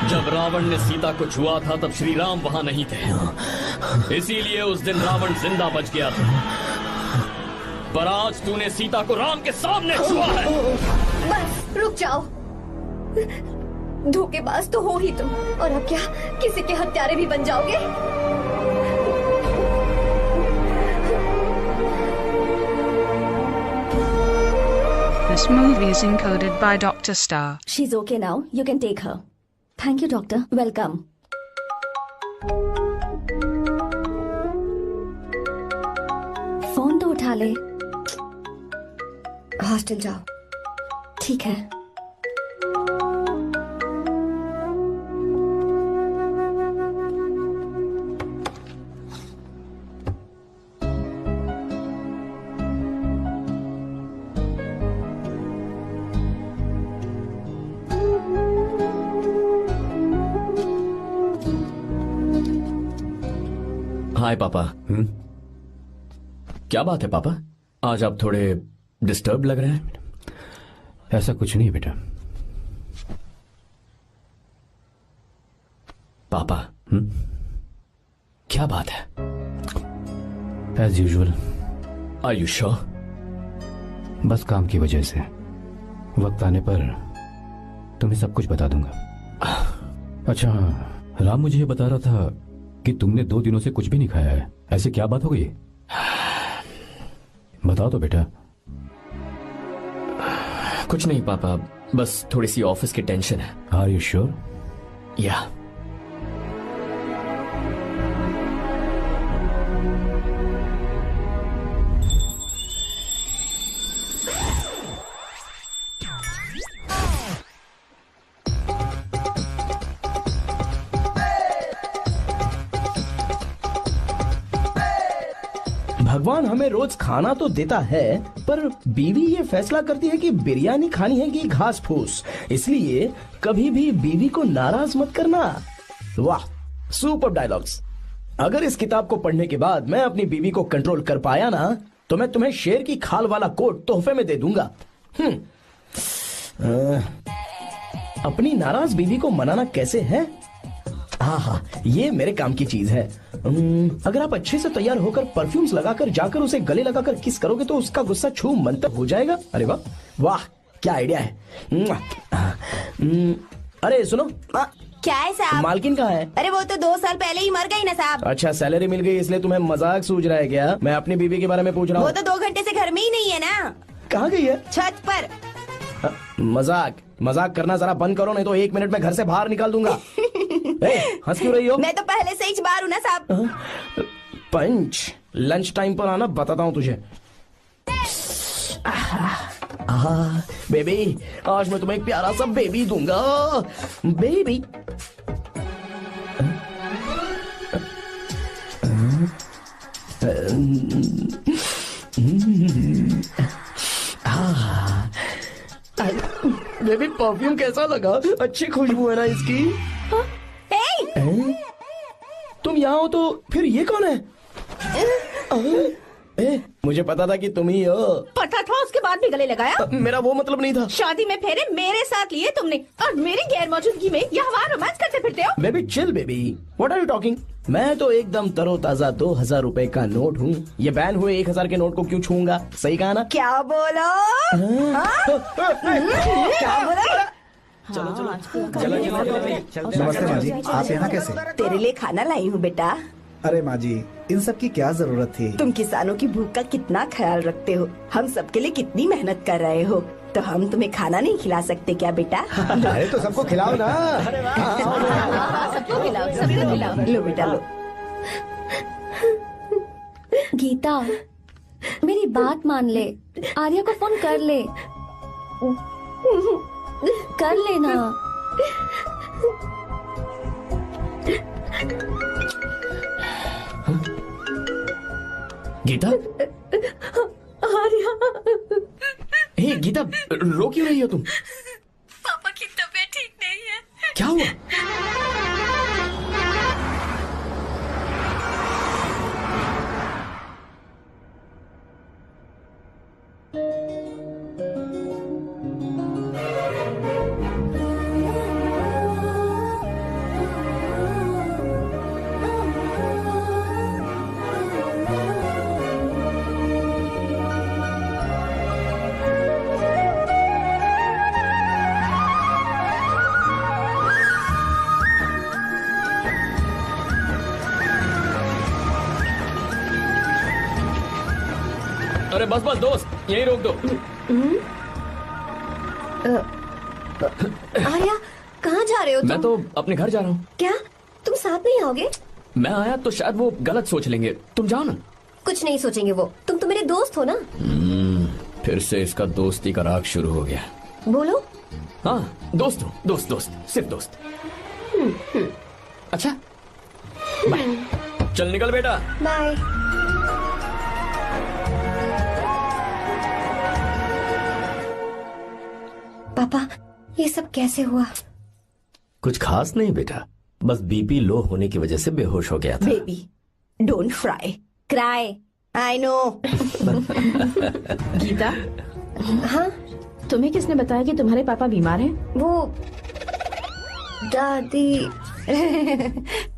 जब रावण ने सीता को छुआ था तब श्री राम वहां नहीं थे, इसीलिए उस दिन रावण जिंदा बच गया था। पर आज तूने सीता को राम के सामने छुआ है। बस रुक जाओ, धोखेबाज तो हो ही तुम, और अब क्या किसी के हत्यारे भी बन जाओगे? This movie is encoded by Dr. Star. She's okay now. You can take her. Thank you, doctor. Welcome. Phone तो उठा ले। हॉस्टल जाओ। ठीक है। हाय पापा। क्या बात है पापा, आज आप थोड़े डिस्टर्ब लग रहे हैं। ऐसा कुछ नहीं बेटा। पापा क्या बात है? As usual. Are you sure? बस काम की वजह से। वक्त आने पर तुम्हें सब कुछ बता दूंगा। अच्छा, राम मुझे ये बता रहा था कि तुमने 2 दिनों से कुछ भी नहीं खाया है। ऐसे क्या बात हो गई? बताओ तो बेटा। कुछ नहीं पापा, बस थोड़ी सी ऑफिस की टेंशन है। Are you sure? या। भगवान हमें रोज खाना तो देता है, पर बीवी ये फैसला करती है कि बिरयानी खानी है कि घास फूस। इसलिए कभी भी बीवी को नाराज मत करना। वाह, सुपर डायलॉग्स। अगर इस किताब को पढ़ने के बाद मैं अपनी बीवी को कंट्रोल कर पाया ना, तो मैं तुम्हें शेर की खाल वाला कोट तोहफे में दे दूंगा। अपनी नाराज बीवी को मनाना कैसे है? हाँ, ये मेरे काम की चीज है। अगर आप अच्छे से तैयार होकर परफ्यूम्स लगाकर जाकर उसे गले लगाकर किस करोगे तो उसका गुस्सा छू मंतर हो जाएगा। अरे वाह वाह, क्या आइडिया है। अरे सुनो। क्या है साहब? मालकिन कहाँ है? अरे वो तो 2 साल पहले ही मर गई ना साहब। अच्छा, सैलरी मिल गई इसलिए तुम्हें मजाक सूझ रहा है क्या? मैं अपनी बीवी के बारे में पूछ रहा हूँ। वो तो 2 घंटे से घर में ही नहीं है ना। कहाँ गई है? छत पर। मजाक करना जरा बंद करो, नहीं तो 1 मिनट में घर से बाहर निकाल दूंगा। हंस क्यों रही हो? मैं तो पहले से ही बाहर हूँ ना साहब। पंच, लंच टाइम पर आना, बताता हूँ तुझे। बेबी, आज मैं तुम्हें एक प्यारा सा बेबी दूंगा। बेबी। बेबी, परफ्यूम कैसा लगा? अच्छी खुशबू है ना इसकी? तुम यहाँ हो तो फिर ये कौन है? मुझे पता था कि तुम ही हो। पता था, उसके बाद भी गले लगाया? मेरा वो मतलब नहीं था। शादी में फेरे मेरे साथ लिए तुमने, और मेरी गैर मौजूदगी में यहाँ वहाँ रोमांस करते फिरते हो। Baby chill baby, what are you talking? मैं तो एकदम तरोताजा 2000 रुपए का नोट हूँ। ये बैन हुए 1000 के नोट को क्यों छूऊंगा? सही कहा ना? क्या बोलो? क्या बोलो? चलो। नमस्ते माँ जी, आप यहाँ कैसे? तेरे लिए खाना लाई हूँ बेटा। अरे माँ जी, इन सब की क्या जरूरत थी? तुम किसानों की भूख का कितना ख्याल रखते हो, हम सबके लिए कितनी मेहनत कर रहे हो, तो हम तुम्हें खाना नहीं खिला सकते क्या बेटा? अरे तो सबको खिलाओ ना। सबको खिलाओ। लो बेटा लो। गीता, मेरी बात मान ले, आर्या को फोन कर ले। कर लेना। गीता? आर्या। हे गीता, रो क्यों रही हो तुम? पापा की तबीयत ठीक नहीं है। क्या हुआ? बस बस दोस्त, यही रोक दो। आर्या, कहाँ जा रहे हो तुम? मैं तो अपने घर जा रहा हूँ। क्या तुम साथ नहीं आओगे? मैं आया तो शायद वो गलत सोच लेंगे, तुम जाओ ना। कुछ नहीं सोचेंगे वो, तुम तो मेरे दोस्त हो ना। फिर से इसका दोस्ती का राग शुरू हो गया। बोलो। हाँ दोस्त हूँ, दोस्त दोस्त, सिर्फ दोस्त। अच्छा बाय, चल निकल बेटा। बाय। पापा, ये सब कैसे हुआ? कुछ खास नहीं बेटा, बस बीपी लो होने की वजह से बेहोश हो गया था। Baby don't fry cry, I know. Gita, हाँ तुम्हें किसने बताया कि तुम्हारे पापा बीमार हैं? वो दादी।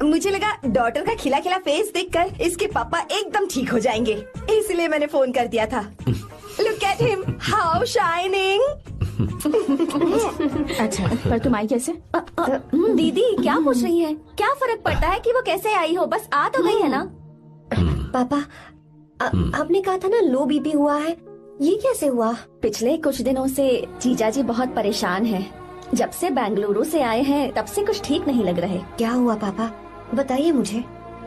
मुझे लगा डॉटर का खिला खिला फेस देखकर इसके पापा एकदम ठीक हो जाएंगे, इसलिए मैंने फोन कर दिया था। Look at him, how shining. अच्छा, पर तुम आई कैसे? दीदी क्या पूछ रही है? क्या फर्क पड़ता है कि वो कैसे आई हो, बस आ तो गई है ना। पापा, आपने कहा था ना लो बीपी हुआ है, ये कैसे हुआ? पिछले कुछ दिनों से जीजा जी बहुत परेशान हैं। जब से बेंगलुरु से आए हैं तब से कुछ ठीक नहीं लग रहे। क्या हुआ पापा, बताइए मुझे।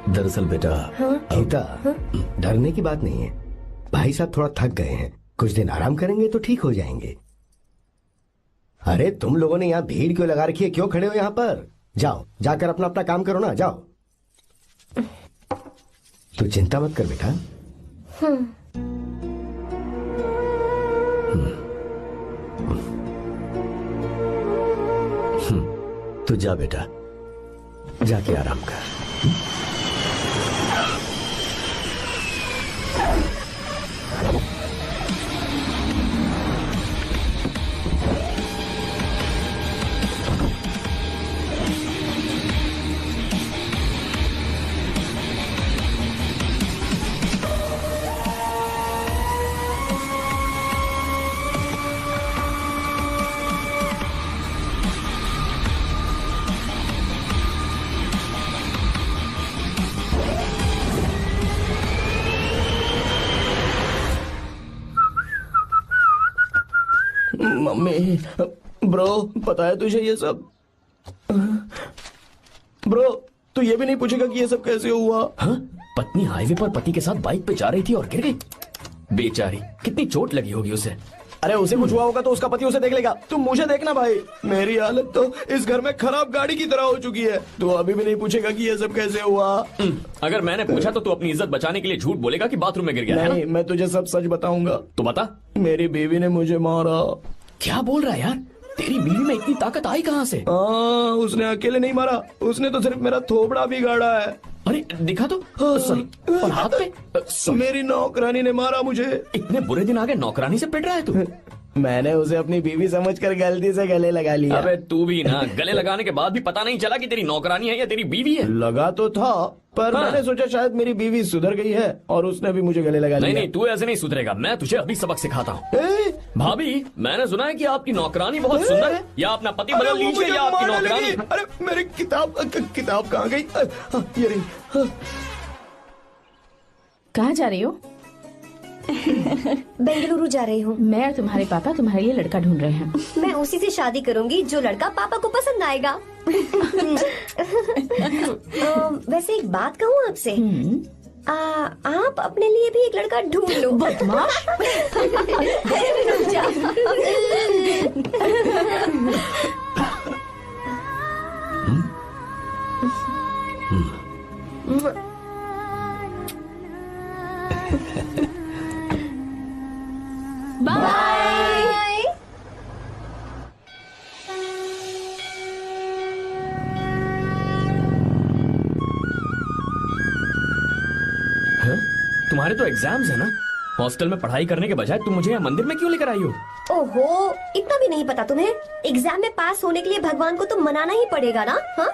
दरअसल बेटा, गीता, डरने की बात नहीं है। भाई साहब थोड़ा थक गए हैं, कुछ दिन आराम करेंगे तो ठीक हो जाएंगे। अरे तुम लोगों ने यहाँ भीड़ क्यों लगा रखी है? क्यों खड़े हो यहाँ पर? जाओ, जाकर अपना अपना काम करो ना, जाओ। तू चिंता मत कर बेटा। तू जा बेटा, जाके आराम कर। मम्मी, ब्रो, पता है तुझे ये सब? ब्रो, तू ये भी नहीं पूछेगा कि ये सब कैसे हुआ? हाँ? पत्नी हाईवे पर पति के साथ बाइक पे जा रही थी और गिर गई। बेचारी, कितनी चोट लगी होगी उसे। अरे उसे कुछ हुआ होगा तो उसका पति उसे देख लेगा, तुम मुझे देखना भाई। मेरी हालत तो इस घर में खराब गाड़ी की तरह हो चुकी है। तू अभी भी नहीं पूछेगा कि ये सब कैसे हुआ? अगर मैंने पूछा तो तू अपनी इज्जत बचाने के लिए झूठ बोलेगा कि बाथरूम में गिर गया है नहीं, मैं तुझे सब सच बताऊंगा। तो बता। मेरी बीवी ने मुझे मारा। क्या बोल रहा है यार? तेरी बीवी में इतनी ताकत आई कहाँ से? उसने अकेले नहीं मारा, उसने तो सिर्फ मेरा थोबड़ा बिगाड़ा है। अरे दिखा तो। और हाथ पे? मेरी नौकरानी ने मारा मुझे। इतने बुरे दिन आ गए, नौकरानी से पिट रहा है तू? मैंने उसे अपनी बीवी समझकर गलती से गले लगा लिया। अबे तू भी ना, गले लगाने के बाद भी पता नहीं चला कि तेरी नौकरानी है या तेरी बीवी है। लगा तो था, पर मैंने सोचा शायद मेरी बीवी सुधर गई है और उसने भी मुझे गले लगा लिया। नहीं, तू ऐसे नहीं सुधरेगा, मैं तुझे अभी सबक सिखाता हूँ। भाभी, मैंने सुना है कि आपकी नौकरानी बहुत सुंदर है, या अपना पति बदल लीजिए या आपकी नौकरानी। अरे मेरी किताब कहाँ गई? ये रही। कहाँ जा रही हो? बेंगलुरु जा रही हूँ। मैं और तुम्हारे पापा तुम्हारे लिए लड़का ढूंढ रहे हैं। मैं उसी से शादी करूंगी जो लड़का पापा को पसंद आएगा। वैसे एक बात कहूँ आपसे, आप अपने लिए भी एक लड़का ढूंढ लो। बदमाश। बाय। तुम्हारे तो एग्जाम्स है ना? हॉस्टल में पढ़ाई करने के बजाय तुम मुझे यहाँ मंदिर में क्यों लेकर आई हो? ओहो, इतना भी नहीं पता तुम्हें? एग्जाम में पास होने के लिए भगवान को तो मनाना ही पड़ेगा ना। हाँ,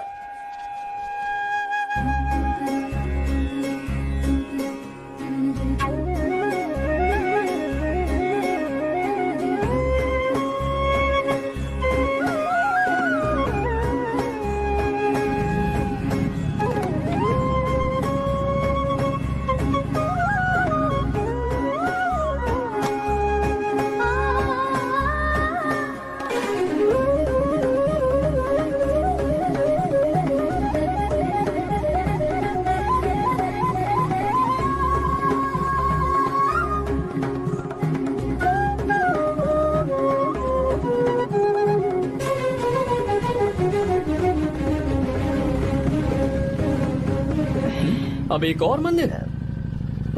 अब एक और मंदिर?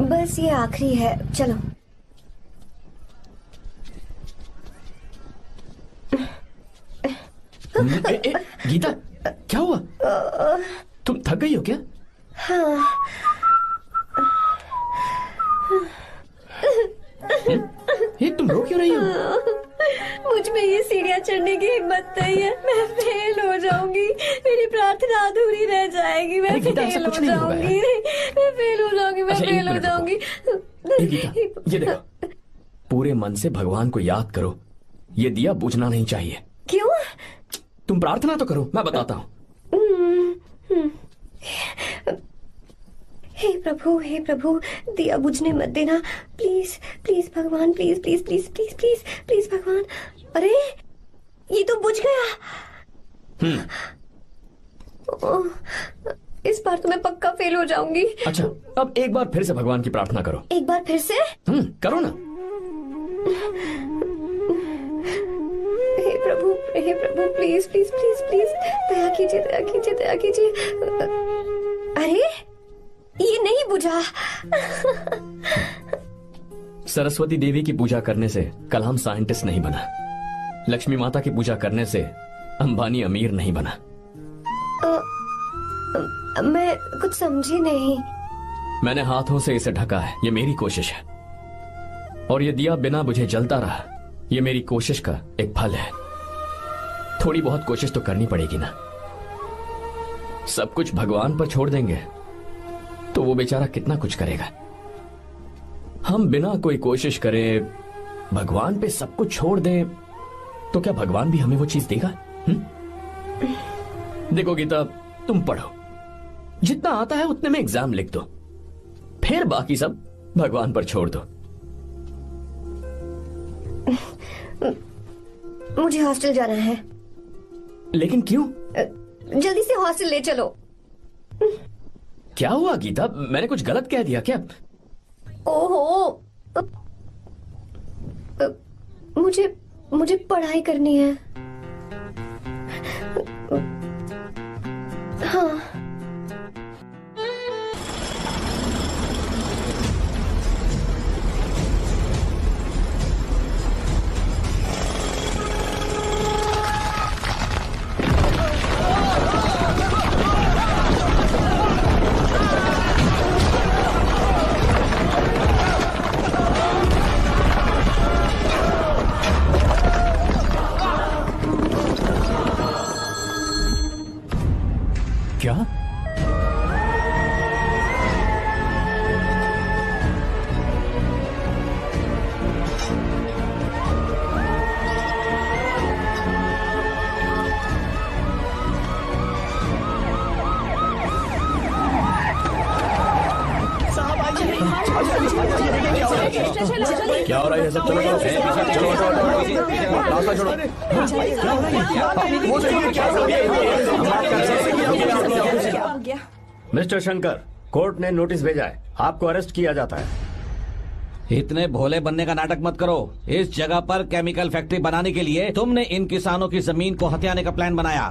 बस ये आखिरी है, चलो। गीता, क्या हुआ? तुम थक गई हो क्या? हाँ। ये तुम रो क्यों रही हो? मुझ में ये सीढ़ियाँ चढ़ने की हिम्मत नहीं है। मैं फेल हो जाऊंगी, मेरी प्रार्थना अधूरी रह जाएगी। मैं फेल हो जाऊंगी, मैं फेल हो जाऊंगी, मैं फेल हो जाऊंगी। गीता, ये देखो, पूरे मन से भगवान को याद करो। ये दिया बुझना नहीं चाहिए। क्यों? तुम प्रार्थना तो करो, मैं बताता हूँ। हे प्रभु, दिया बुझने मत देना, प्लीज प्लीज भगवान, please please please please please please भगवान। अरे ये तो बुझ गया। इस बार तो मैं पक्का फेल हो जाऊंगी। अच्छा, अब एक बार फिर से भगवान की प्रार्थना करो। एक बार फिर से? करो ना। हे प्रभु, प्लीज प्लीज प्लीज प्लीज, दया कीजिए, दया कीजिए, दया कीजिए। अरे ये नहीं बुझा। सरस्वती देवी की पूजा करने से कलाम साइंटिस्ट नहीं बना। लक्ष्मी माता की पूजा करने से अंबानी अमीर नहीं बना। मैं कुछ समझी नहीं। मैंने हाथों से इसे ढका है, ये मेरी कोशिश है। और ये दिया बिना बुझे जलता रहा, ये मेरी कोशिश का एक फल है। थोड़ी बहुत कोशिश तो करनी पड़ेगी ना। सब कुछ भगवान पर छोड़ देंगे तो वो बेचारा कितना कुछ करेगा। हम बिना कोई कोशिश करे भगवान पे सब कुछ छोड़ दें तो क्या भगवान भी हमें वो चीज देगा? देखो गीता, तुम पढ़ो, जितना आता है उतने में एग्जाम लिख दो, फिर बाकी सब भगवान पर छोड़ दो। मुझे हॉस्टल जाना है। लेकिन क्यों? जल्दी से हॉस्टल ले चलो। क्या हुआ गीता, मैंने कुछ गलत कह दिया क्या? ओहो, मुझे पढ़ाई करनी है। हाँ। क्या? क्या हो रहा है सब? चलो चलो रास्ता छोड़ो। मिस्टर शंकर, कोर्ट ने नोटिस भेजा है, आपको अरेस्ट किया जाता है। इतने भोले बनने का नाटक मत करो। इस जगह पर केमिकल फैक्ट्री बनाने के लिए तुमने इन किसानों की जमीन को हथियाने का प्लान बनाया।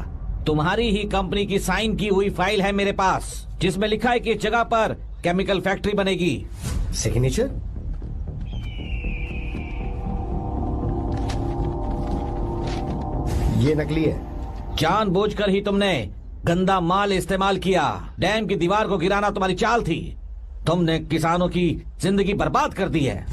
तुम्हारी ही कंपनी की साइन की हुई फाइल है मेरे पास, जिसमें लिखा है कि इस जगह पर केमिकल फैक्ट्री बनेगी। सिग्नेचर? ये नकली है। जानबूझकर ही तुमने गंदा माल इस्तेमाल किया। डैम की दीवार को गिराना तुम्हारी चाल थी। तुमने किसानों की जिंदगी बर्बाद कर दी है।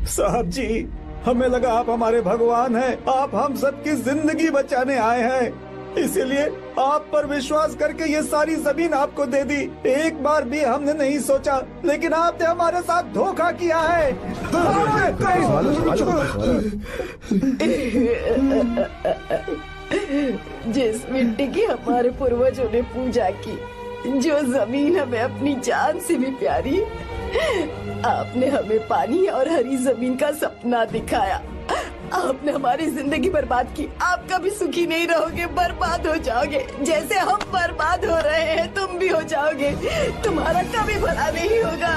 साहब जी, हमें लगा आप हमारे भगवान हैं, आप हम सबकी जिंदगी बचाने आए हैं, इसीलिए आप पर विश्वास करके ये सारी जमीन आपको दे दी। एक बार भी हमने नहीं सोचा, लेकिन आपने हमारे साथ धोखा किया है। जिस मिट्टी की हमारे पूर्वजों ने पूजा की, जो जमीन हमें अपनी जान से भी प्यारी, आपने हमें पानी और हरी जमीन का सपना दिखाया। आपने हमारी जिंदगी बर्बाद की। आप कभी सुखी नहीं रहोगे, बर्बाद हो जाओगे। जैसे हम बर्बाद हो रहे हैं तुम भी हो जाओगे। तुम्हारा कभी भला नहीं होगा।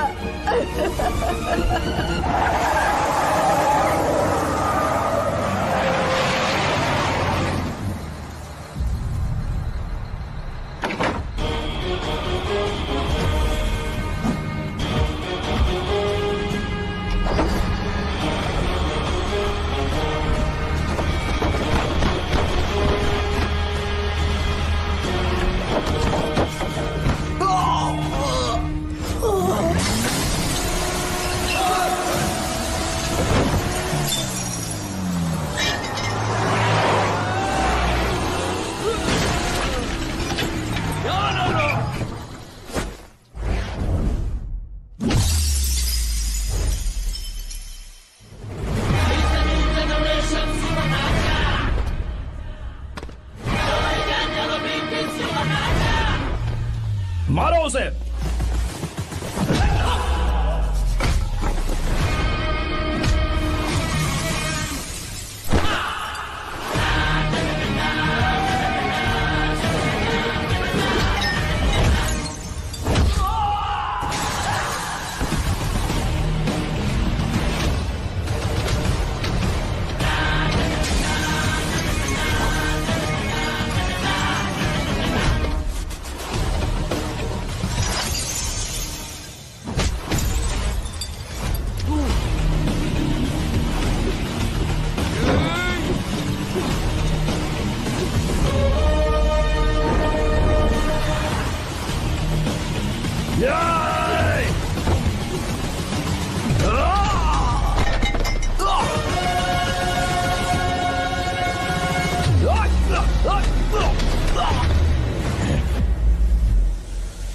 मारो उसे।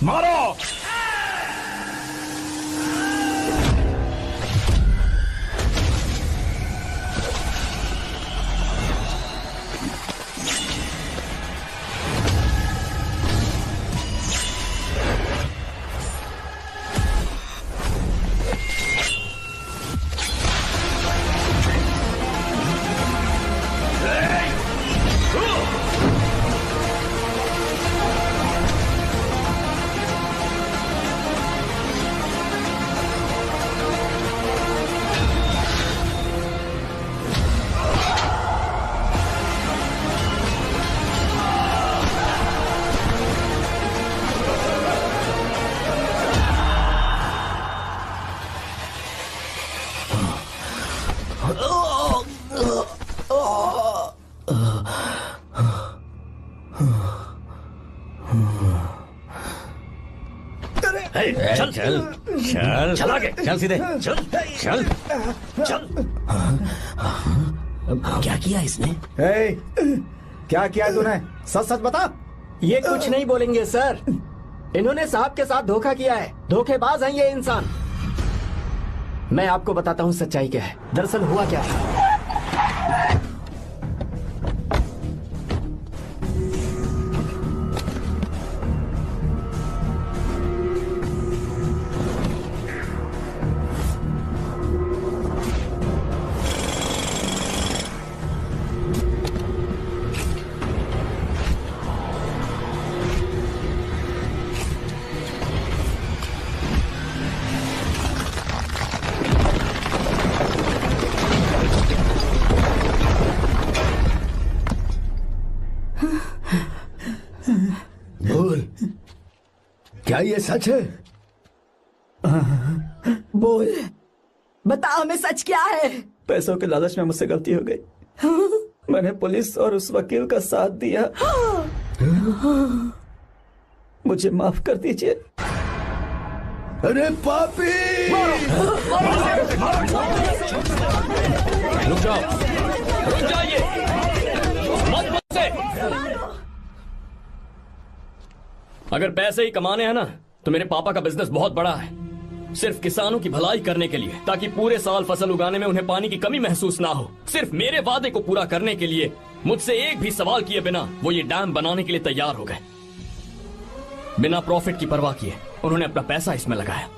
मारो। चल चल चल चल आगे। चल सीधे चल चल चल। क्या किया इसने? क्या किया तूने? सच सच बता। ये कुछ नहीं बोलेंगे सर। इन्होंने साहब के साथ धोखा किया है। धोखेबाज हैं ये इंसान। मैं आपको बताता हूँ सच्चाई क्या है। दरअसल हुआ क्या है, बोल, क्या ये सच है? बोल, बता हमें सच क्या है? पैसों के लालच में मुझसे गलती हो गई। मैंने पुलिस और उस वकील का साथ दिया। मुझे माफ कर दीजिए। अरे पापी! रुक जाओ, रुक जाइए, मत मुझसे। अगर पैसे ही कमाने हैं ना, तो मेरे पापा का बिजनेस बहुत बड़ा है। सिर्फ किसानों की भलाई करने के लिए, ताकि पूरे साल फसल उगाने में उन्हें पानी की कमी महसूस ना हो। सिर्फ मेरे वादे को पूरा करने के लिए मुझसे एक भी सवाल किए बिना वो ये डैम बनाने के लिए तैयार हो गए। बिना प्रॉफिट की परवाह किए उन्होंने अपना पैसा इसमें लगाया।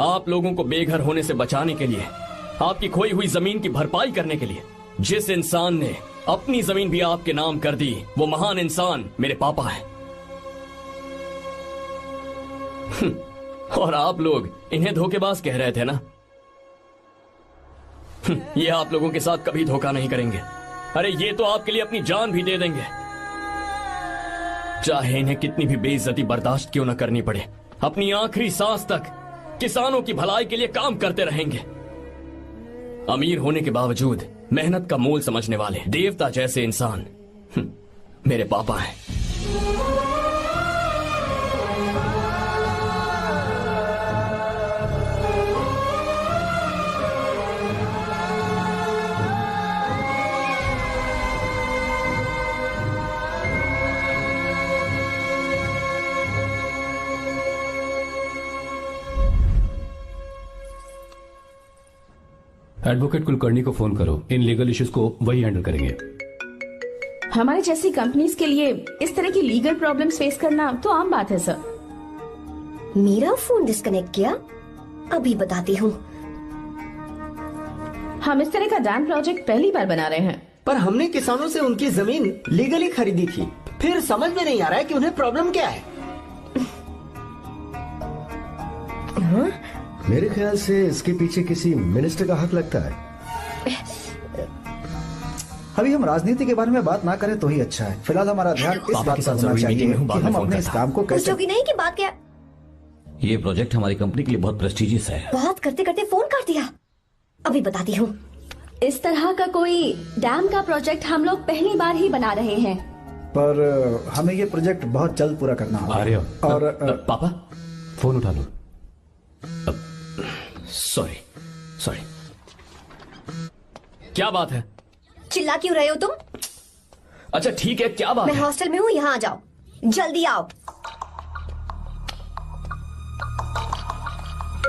आप लोगों को बेघर होने से बचाने के लिए, आपकी खोई हुई जमीन की भरपाई करने के लिए। जिस इंसान ने अपनी जमीन भी आपके नाम कर दी, वो महान इंसान मेरे पापा है। और आप लोग इन्हें धोखेबाज कह रहे थे ना? ये आप लोगों के साथ कभी धोखा नहीं करेंगे। अरे ये तो आपके लिए अपनी जान भी दे देंगे, चाहे इन्हें कितनी भी बेइज्जती बर्दाश्त क्यों न करनी पड़े। अपनी आखिरी सांस तक किसानों की भलाई के लिए काम करते रहेंगे। अमीर होने के बावजूद मेहनत का मोल समझने वाले देवता जैसे इंसान मेरे पापा हैं। एडवोकेट कुलकर्णी को फोन करो। इन लीगल इश्यूज को वही हैंडल करेंगे। हमारे जैसी कंपनीज के लिए इस तरह की लीगल प्रॉब्लम्स फेस करना तो आम बात है सर। मेरा फोन डिस्कनेक्ट किया? अभी बताती हूँ। हम इस तरह का डैम प्रोजेक्ट पहली बार बना रहे हैं। पर हमने किसानों से उनकी जमीन लीगली खरीदी थी, फिर समझ में नहीं आ रहा है कि उन्हें प्रॉब्लम क्या है। मेरे ख्याल से इसके पीछे किसी मिनिस्टर का हक लगता है। अभी हम राजनीति के बारे में बात ना करें तो ही अच्छा है। फिलहाल हमारा ध्यान इस बात पर होना चाहिए कि हम अपने इस काम को कैसे। पूछोगी नहीं कि बात क्या? ये प्रोजेक्ट हमारी कंपनी के लिए बहुत प्रेस्टिजियस है। बात करते करते फोन काट दिया। अभी बताती हूँ। इस तरह का कोई डैम का प्रोजेक्ट हम लोग पहली बार ही बना रहे हैं। पर हमें ये प्रोजेक्ट बहुत जल्द पूरा करना होगा। आर्य, और पापा फोन उठा लो। Sorry sorry. क्या बात है? चिल्ला क्यों रहे हो तुम? अच्छा ठीक है, क्या बात मैं है? हॉस्टल में हूँ, यहाँ आ जाओ, जल्दी आओ।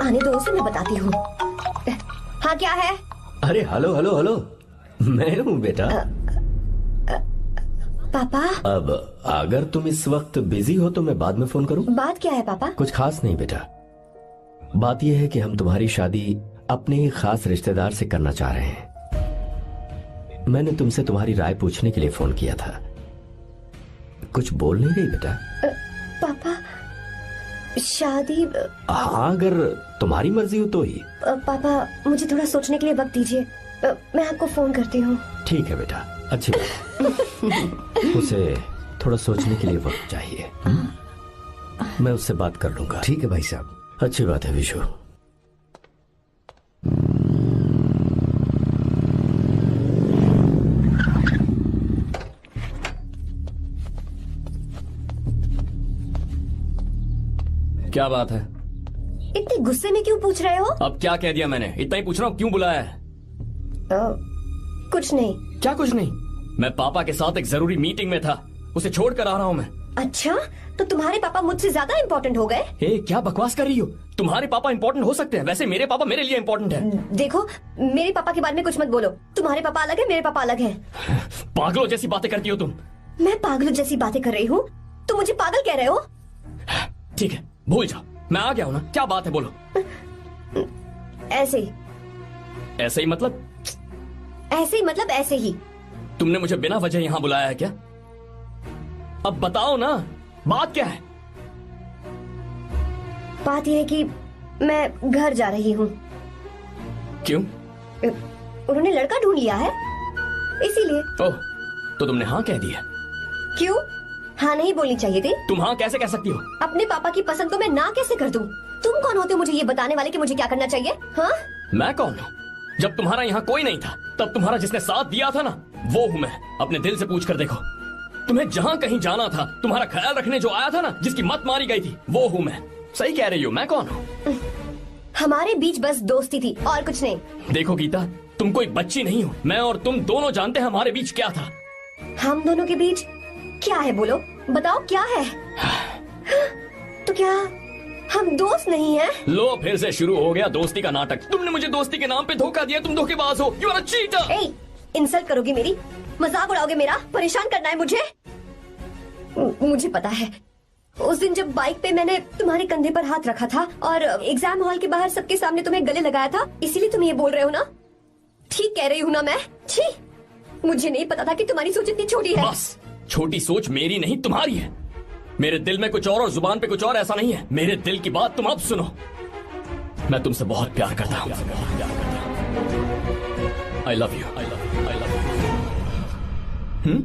आने दो उसे, मैं बताती हूँ। हाँ क्या है? अरे हेलो हेलो हेलो, मैं हूँ बेटा। पापा। अब अगर तुम इस वक्त बिजी हो तो मैं बाद में फोन करूँ? बात क्या है पापा? कुछ खास नहीं बेटा, बात यह है कि हम तुम्हारी शादी अपने ही खास रिश्तेदार से करना चाह रहे हैं। मैंने तुमसे तुम्हारी राय पूछने के लिए फोन किया था। कुछ बोल नहीं रही बेटा? पापा शादी। हाँ अगर तुम्हारी मर्जी हो तो ही। पापा मुझे थोड़ा सोचने के लिए वक्त दीजिए, मैं आपको फोन करती हूँ। ठीक है बेटा, अच्छी बात। उसे थोड़ा सोचने के लिए वक्त चाहिए। मैं उससे बात कर लूंगा। ठीक है भाई साहब। अच्छी बात है विशु। क्या बात है? इतने गुस्से में क्यों पूछ रहे हो? अब क्या कह दिया मैंने? इतना ही पूछ रहा हूँ, क्यों बुलाया है? कुछ नहीं। क्या कुछ नहीं? मैं पापा के साथ एक जरूरी मीटिंग में था, उसे छोड़ कर आ रहा हूँ मैं। अच्छा, तो तुम्हारे पापा मुझसे ज्यादा इम्पोर्टेंट हो गए? क्या बकवास कर रही हो? तुम्हारे पापा इम्पोर्टेंट हो सकते हैं, वैसे मेरे पापा मेरे लिए इम्पोर्टेंट है। देखो, मेरे पापा के बारे में कुछ मत बोलो। तुम्हारे पापा अलग है, मेरे पापा अलग है। पागलों जैसी बातें करती हो तुम। मैं पागलों जैसी बातें कर रही हूँ? तुम मुझे पागल कह रहे हो? ठीक है, भूल जाओ, मैं आ गया हूँ ना। क्या बात है, बोलो। ऐसे ही। ऐसे ही मतलब? ऐसे ही मतलब ऐसे ही। तुमने मुझे बिना वजह यहाँ बुलाया है क्या? अब बताओ ना, बात क्या है? बात यह है कि मैं घर जा रही हूँ। क्यों? उन्होंने लड़का ढूंढ लिया है, इसीलिए। ओह, तो तुमने हाँ कह दिया? क्यों? हाँ नहीं बोलनी चाहिए थी? तुम हाँ कैसे कह सकती हो? अपने पापा की पसंद को मैं ना कैसे कर दूं? तुम कौन होते हो मुझे ये बताने वाले कि मुझे क्या करना चाहिए? हाँ? मैं कौन हूँ? जब तुम्हारा यहाँ कोई नहीं था, तब तुम्हारा जिसने साथ दिया था ना, वो हूँ मैं। अपने दिल से पूछ कर देखो। तुम्हें जहाँ कहीं जाना था, तुम्हारा ख्याल रखने जो आया था ना, जिसकी मत मारी गई थी, वो हूँ मैं। सही कह रही हो, मैं कौन हूँ? हमारे बीच बस दोस्ती थी और कुछ नहीं। देखो गीता, तुम कोई बच्ची नहीं हो। मैं और तुम दोनों जानते हैं हमारे बीच क्या था। हम दोनों के बीच क्या है? बोलो, बताओ क्या है? तो क्या हम दोस्त नहीं हैं? लो, फिर से शुरू हो गया दोस्ती का नाटक। तुमने मुझे दोस्ती के नाम पे धोखा दिया। तुम धोखेबाज हो। You are a cheater. ए, इंसल्ट करोगी मेरी? मजाक उड़ाओगे मेरा? परेशान करना है मुझे? मुझे पता है, उस दिन जब बाइक पे मैंने तुम्हारे कंधे पर हाथ रखा था और एग्जाम हॉल के बाहर सबके सामने तुम्हें गले लगाया था, इसीलिए तुम ये बोल रहे हो ना? ठीक कह रही हूँ ना मैं? छी, मुझे नहीं पता था कि तुम्हारी सोच इतनी छोटी है। बस, छोटी सोच मेरी नहीं तुम्हारी है। मेरे दिल में कुछ और जुबान पे कुछ और, ऐसा नहीं है। मेरे दिल की बात तुम अब सुनो। मैं तुमसे बहुत प्यार करता हूँ। I love you, I love you, I love you.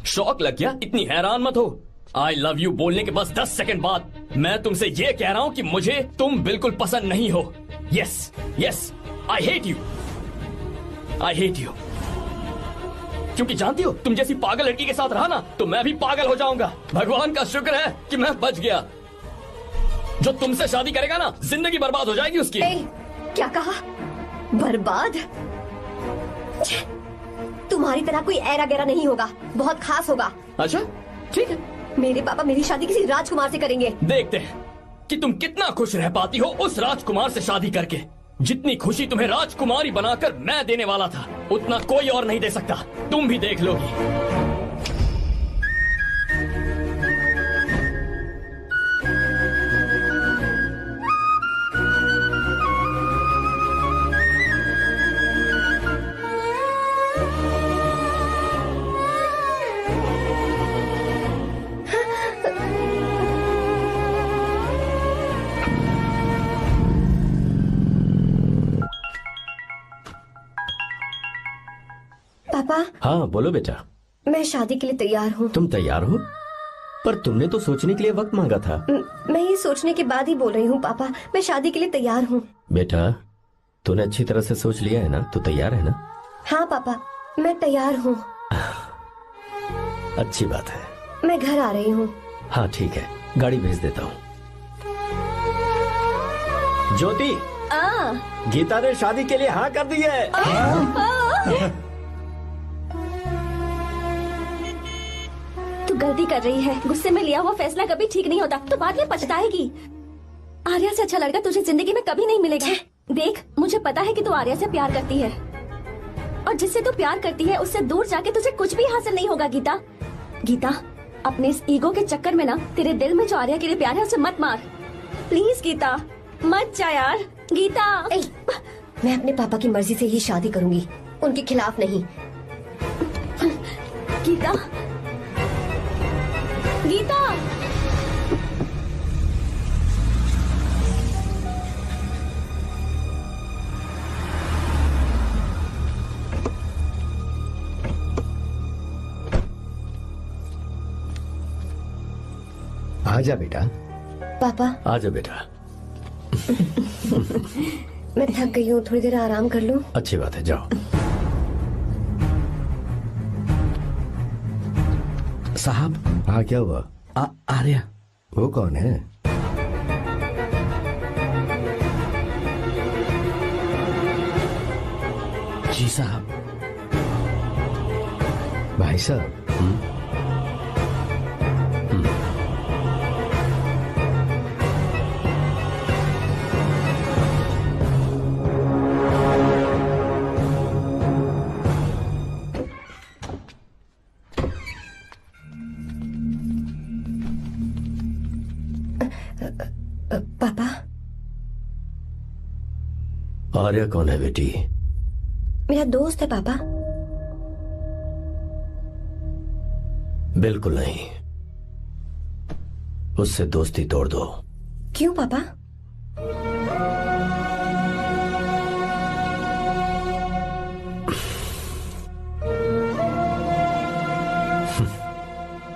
शौक लग गया? इतनी हैरान मत हो। आई लव यू बोलने के बस 10 सेकंड बाद मैं तुमसे ये कह रहा हूं कि मुझे तुम बिल्कुल पसंद नहीं हो। Yes yes, I hate you, I hate you. क्योंकि जानती हो, तुम जैसी पागल लड़की के साथ रहा ना, तो मैं भी पागल हो जाऊंगा। भगवान का शुक्र है कि मैं बच गया। जो तुमसे शादी करेगा ना, जिंदगी बर्बाद हो जाएगी उसकी। क्या कहा? बर्बाद? तुम्हारी तरह कोई ऐरा गैरा नहीं होगा, बहुत खास होगा। अच्छा ठीक है। मेरे पापा मेरी शादी किसी राजकुमार से करेंगे। देखते हैं कि तुम कितना खुश रह पाती हो उस राजकुमार से शादी करके। जितनी खुशी तुम्हें राजकुमारी बनाकर मैं देने वाला था, उतना कोई और नहीं दे सकता। तुम भी देख लोगी। हाँ बोलो बेटा। मैं शादी के लिए तैयार हूँ। तुम तैयार हो? पर तुमने तो सोचने के लिए वक्त मांगा था। मैं ये सोचने के बाद ही बोल रही हूँ पापा, मैं शादी के लिए तैयार हूँ। बेटा तूने अच्छी तरह से सोच लिया है ना? तू तैयार है ना? हाँ पापा, मैं तैयार हूँ। अच्छी बात है। मैं घर आ रही हूँ। हाँ ठीक है, गाड़ी भेज देता हूँ। ज्योति, गीता ने शादी के लिए हाँ कर दी है। तू गलती कर रही है। गुस्से में लिया हुआ फैसला कभी ठीक नहीं होता, तो बाद में पछताएगी। आर्या से अच्छा लड़का तुझे जिंदगी में कभी नहीं मिलेगा। देख, मुझे पता है कि तू आर्या से प्यार करती है, और जिससे तू प्यार करती है उससे दूर जाके तुझे कुछ भी हासिल नहीं होगा। गीता, गीता, अपने इस ईगो के चक्कर में ना तेरे दिल में जो आर्या के लिए प्यार है उसे मत मार। प्लीज गीता, मत जा यार। गीता, मैं अपने पापा की मर्जी से ही शादी करूंगी, उनके खिलाफ नहीं। गीता, गीता। आजा बेटा। पापा। आजा बेटा। मैं थक गई हूँ, थोड़ी देर आराम कर लूँ। अच्छी बात है, जाओ। साहब। हाँ क्या हुआ? आर्या। वो कौन है? जी साहब। भाई साहब। पापा। आर्या कौन है बेटी? मेरा दोस्त है पापा। बिल्कुल नहीं, उससे दोस्ती तोड़ दो। क्यों पापा?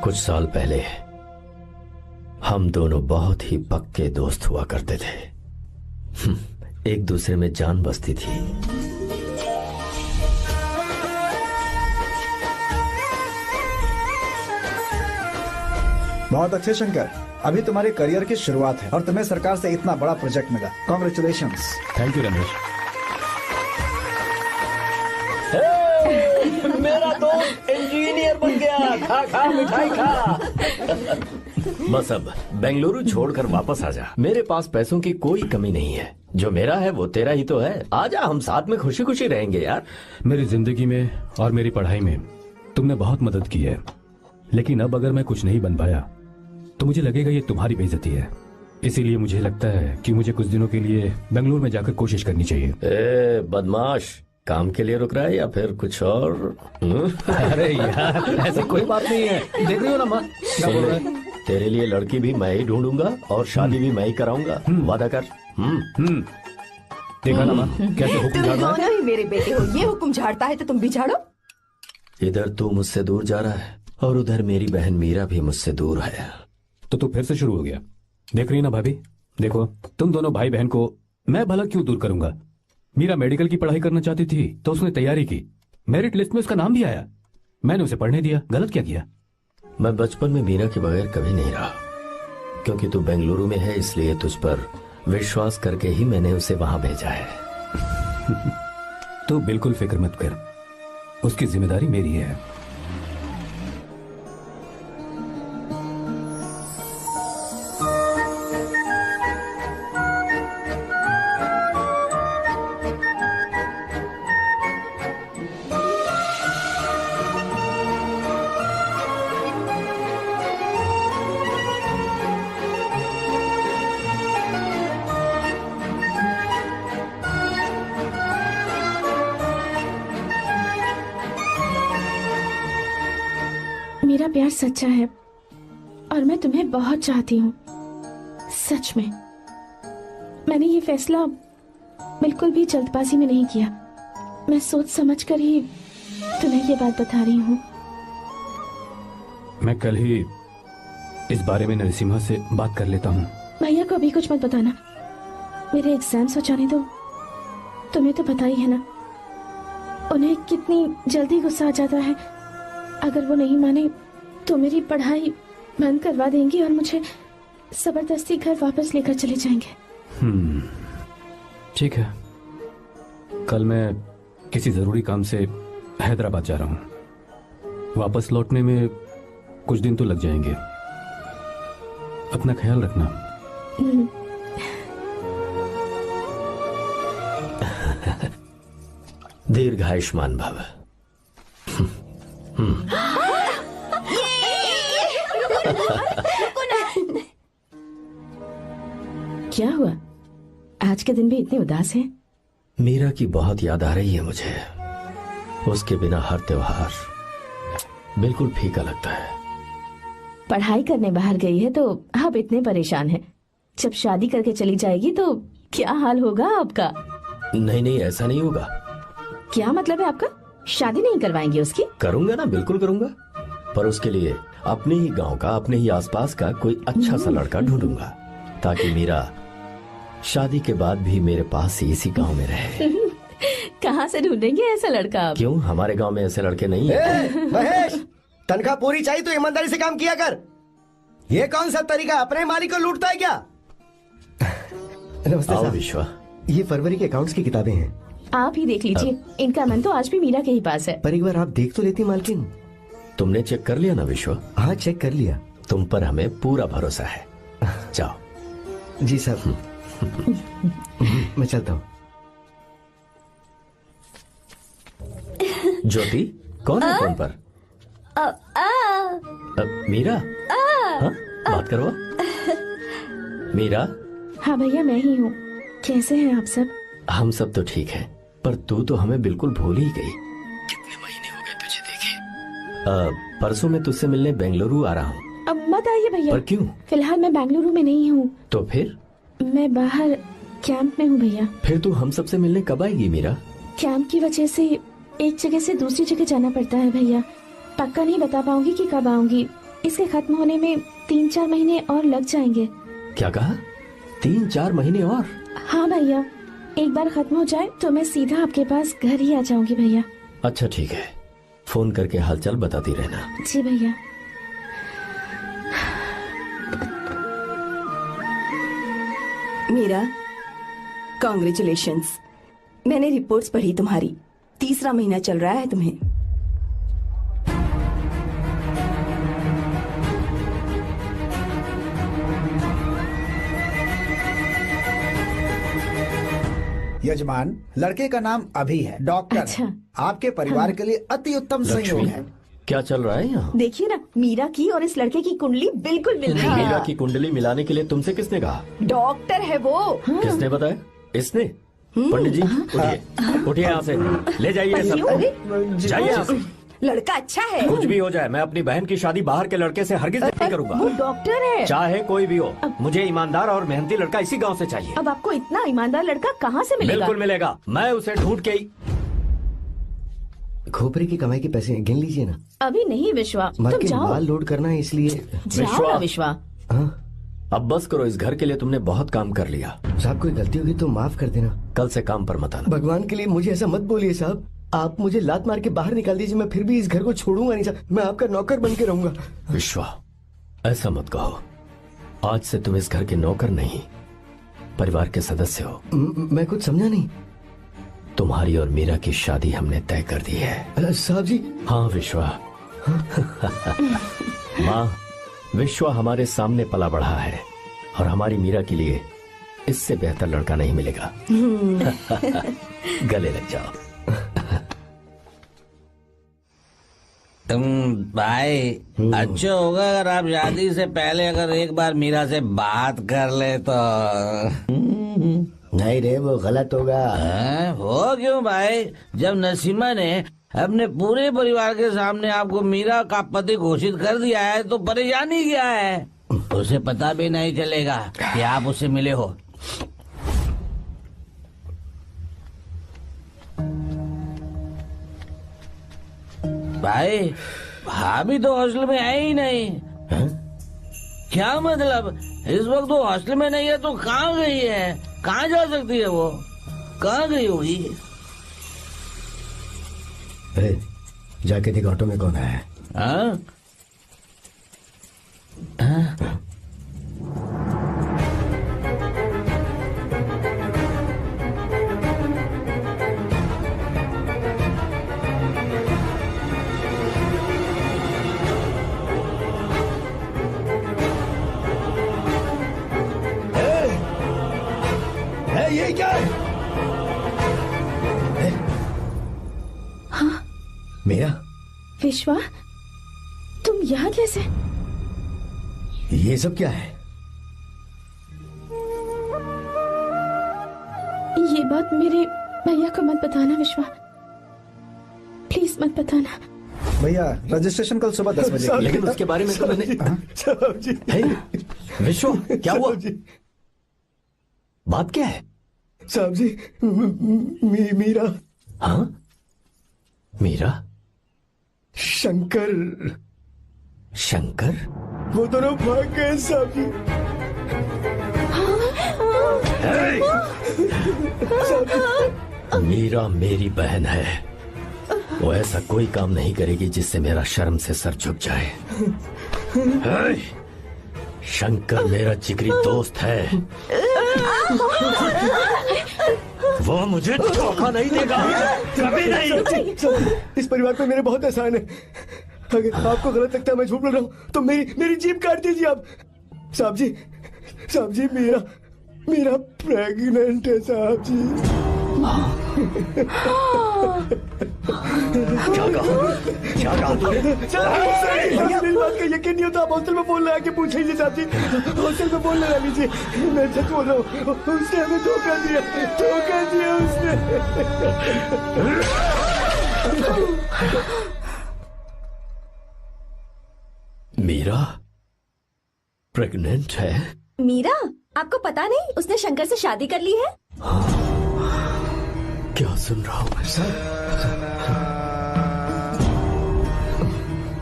कुछ साल पहले हम दोनों बहुत ही पक्के दोस्त हुआ करते थे। एक दूसरे में जान बसती थी। बहुत अच्छे शंकर, अभी तुम्हारे करियर की शुरुआत है और तुम्हें सरकार से इतना बड़ा प्रोजेक्ट मिला। कॉन्ग्रेचुलेशंस। Thank you Ramesh. मेरा दोस्त इंजीनियर बन गया। खा खा मिठाई खा। बस अब बेंगलुरु छोड़कर वापस आ जा। मेरे पास पैसों की कोई कमी नहीं है। जो मेरा है वो तेरा ही तो है। आजा, हम साथ में खुशी खुशी रहेंगे यार। मेरी जिंदगी में और मेरी पढ़ाई में तुमने बहुत मदद की है, लेकिन अब अगर मैं कुछ नहीं बन पाया तो मुझे लगेगा ये तुम्हारी बेइज्जती है। इसीलिए मुझे लगता है कि मुझे कुछ दिनों के लिए बेंगलुरु में जाकर कोशिश करनी चाहिए। ए बदमाश, काम के लिए रुक रहा है या फिर कुछ और? अरे यार, ऐसी कोई बात नहीं है। देख रही हो ना माँ, क्या बोल रहा है? तेरे लिए लड़की भी मैं ही ढूंढूंगा और शादी भी मैं ही कराऊंगा। वादा कर। देखा ना माँ, कैसे हुक्म तुम झाड़ रहा है? दोनों ही मेरे बेटे हो। ये हुक्म झाड़ता है तो तुम भी झाड़ो। इधर तू मुझसे दूर जा रहा है और उधर मेरी बहन मीरा भी मुझसे दूर है। तो तू फिर से शुरू हो गया। देख रही ना भाभी, देखो तुम दोनों भाई बहन को मैं भला क्यों दूर करूंगा। मीरा मेडिकल की पढ़ाई करना चाहती थी तो उसने तैयारी की, मेरिट लिस्ट में उसका नाम भी आया, मैंने उसे पढ़ने दिया। गलत क्या किया? मैं बचपन में मीरा के बगैर कभी नहीं रहा। क्योंकि तू बेंगलुरु में है इसलिए तुझ पर विश्वास करके ही मैंने उसे वहां भेजा है। तू बिल्कुल फिक्र मत कर, उसकी जिम्मेदारी मेरी है। मेरा प्यार सच्चा है और मैं तुम्हें बहुत चाहती हूँ, सच में। मैंने ये फैसला बिल्कुल भी जल्दबाजी में नहीं किया। मैं सोच समझ कर ही तुम्हें ये बात बता रही हूँ। मैं कल ही इस बारे में नरसिम्हा से बात कर लेता हूँ। भैया को अभी कुछ मत बताना, मेरे एग्जाम्स हो जाने दो। तुम्हें तो पता ही है ना उन्हें कितनी जल्दी गुस्सा आ जाता है। अगर वो नहीं माने तो मेरी पढ़ाई बंद करवा देंगे और मुझे जबरदस्ती घर वापस लेकर चले जाएंगे। ठीक है, कल मैं किसी जरूरी काम से हैदराबाद जा रहा हूँ। वापस लौटने में कुछ दिन तो लग जाएंगे। अपना ख्याल रखना। दीर्घायुष्मान भव। क्या हुआ? आज के दिन भी इतने उदास हैं? मीरा की बहुत याद आ रही है मुझे। उसके बिना हर त्योहार बिल्कुल फीका लगता है। पढ़ाई करने बाहर गई है तो अब इतने परेशान है। जब शादी करके चली जाएगी तो क्या हाल होगा आपका? नहीं नहीं, ऐसा नहीं होगा। क्या मतलब है आपका? शादी नहीं करवाएंगे उसकी? करूंगा ना, बिल्कुल करूंगा, पर उसके लिए अपने ही गांव का, अपने ही आसपास का कोई अच्छा सा लड़का ढूंढूंगा ताकि मीरा शादी के बाद भी मेरे पास ही इसी गांव में रहे। कहाँ से ढूंढेंगे ऐसा लड़का आप? क्यों, हमारे गांव में ऐसे लड़के नहीं हैं? महेश, तनख्वाह पूरी चाहिए तो ईमानदारी से काम किया कर। ये कौन सा तरीका, अपने मालिक को लूटता है क्या? नमस्ते साहब। विश्वा, ये फरवरी के अकाउंट्स की किताबें हैं। आप ही देख लीजिए, इनका मन तो आज भी मीरा के ही पास है। पर एक बार आप देख तो लेती मालकिन। तुमने चेक कर लिया ना विश्वा? हाँ, चेक कर लिया। तुम पर हमें पूरा भरोसा है। जाओ। जी साहब। मैं चलता हूँ। ज्योति, कौन है फोन पर? मीरा? हाँ, बात करो। मीरा? हाँ भैया, मैं ही हूँ। कैसे हैं आप सब? हम सब तो ठीक हैं, पर तू तो हमें बिल्कुल भूल ही गई। कितने महीने हो गए तुझे देखे। परसों मैं तुझसे मिलने बेंगलुरु आ रहा हूँ। अब मत आइए भैया। पर क्यों? फिलहाल मैं बेंगलुरु में नहीं हूँ। तो फिर? मैं बाहर कैंप में हूँ भैया। फिर तू हम सबसे मिलने कब आएगी मीरा? कैंप की वजह से एक जगह से दूसरी जगह जाना पड़ता है भैया। पक्का नहीं बता पाऊंगी कि कब आऊंगी। इसके खत्म होने में 3-4 महीने और लग जाएंगे। क्या कहा? 3-4 महीने और? हाँ भैया, एक बार खत्म हो जाए तो मैं सीधा आपके पास घर ही आ जाऊंगी भैया। अच्छा ठीक है, फोन करके हालचाल बताती रहना। जी भैया। मीरा, कॉन्ग्रेचुलेशंस। मैंने रिपोर्ट्स पढ़ी तुम्हारी। 3रा महीना चल रहा है तुम्हें। यजमान, लड़के का नाम अभी है, डॉक्टर। अच्छा। आपके परिवार के लिए अति उत्तम संयोग है। क्या चल रहा है यहाँ? देखिए ना, मीरा की और इस लड़के की कुंडली बिल्कुल मिल रही है। मीरा की कुंडली मिलाने के लिए तुमसे किसने कहा? डॉक्टर है वो। किसने बताया? इसने? पंडित जी, उठिए, उठिए यहाँ से, ले जाइए सब, जाइए यहाँ से। लड़का अच्छा है। कुछ भी हो जाए, मैं अपनी बहन की शादी बाहर के लड़के से हरगिज नहीं करूंगा। वो डॉक्टर है। चाहे कोई भी हो, मुझे ईमानदार और मेहनती लड़का इसी गांव से चाहिए। अब आपको इतना ईमानदार लड़का कहाँ से मिलेगा? बिल्कुल मिलेगा, मैं उसे ढूंढ के ही। खोपरे की कमाई के पैसे गिन लीजिए ना। अभी नहीं विश्वा, तुम मालकिन, जाओ। माल लोड करना है इसलिए। जाओ ना विश्वा। हाँ? अब बस करो, इस घर के लिए तुमने बहुत काम कर लिया। साहब, कोई गलती होगी तो माफ कर देना। कल से काम पर मत आना। भगवान के लिए मुझे ऐसा मत बोलिए साहब। आप मुझे लात मार के बाहर निकाल दीजिए, मैं फिर भी इस घर को छोड़ूंगा नहीं साहब। मैं आपका नौकर बन के रहूंगा। विश्वा, ऐसा मत कहो। आज से तुम इस घर के नौकर नहीं, परिवार के सदस्य हो। मैं कुछ समझा नहीं। तुम्हारी और मीरा की शादी हमने तय कर दी है। साहब जी। हाँ विश्वा। माँ, विश्वा हमारे सामने पला बढ़ा है और हमारी मीरा के लिए इससे बेहतर लड़का नहीं मिलेगा। गले लग जाओ। भाई, अच्छा होगा अगर आप शादी से पहले अगर एक बार मीरा से बात कर ले तो। नहीं रे, वो गलत होगा। हो क्यों भाई? जब नसीमा ने अपने पूरे परिवार के सामने आपको मीरा का पति घोषित कर दिया है तो परेशानी क्या है? उसे पता भी नहीं चलेगा कि आप उससे मिले हो। भाई भाभी तो हॉस्टल में है ही नहीं। हैं? क्या मतलब? इस वक्त वो हॉस्टल में नहीं है तो कहाँ गई है? कहाँ जा सकती है वो? कहाँ गई होगी? जाके देख ऑटो में कौन है। हाँ? हाँ? ये क्या है? हाँ मेरा विश्वा, तुम यहाँ कैसे? ये सब क्या है? ये बात मेरे भैया को मत बताना विश्वा, प्लीज मत बताना। भैया रजिस्ट्रेशन कल सुबह 10 बजे। लेकिन उसके बारे में तो मैंने। हे, विश्व क्या हुआ? बात क्या है? साहब जी मीरा। हाँ मीरा? शंकर। शंकर? वो दोनों भाग गए साहब जी। मीरा मेरी बहन है, वो ऐसा कोई काम नहीं करेगी जिससे मेरा शर्म से सर झुक जाए। शंकर मेरा जिगरी दोस्त है, वो मुझे धोखा नहीं देगा, कभी नहीं। इस परिवार पे मेरे बहुत एहसान है। अगर आपको गलत लगता है मैं झूठ बोल रहा हूँ तो मेरी जीभ काट दीजिए आप। साहब जी मेरा प्रेग्नेंट है साहब जी। क्या कहा तूने? मेरी बात का यकीन नहीं होता, आप हॉस्टल में फोन लगा के पूछ लीजिए साहब जी। हॉस्टल में फोन लगा लीजिए, मैं सच बोल रहा हूँ। उसने हमें धोखा दिया उसने। मीरा प्रेग्नेंट है? मीरा, आपको पता नहीं उसने शंकर से शादी कर ली है? क्या सुन रहा हूँ मैं?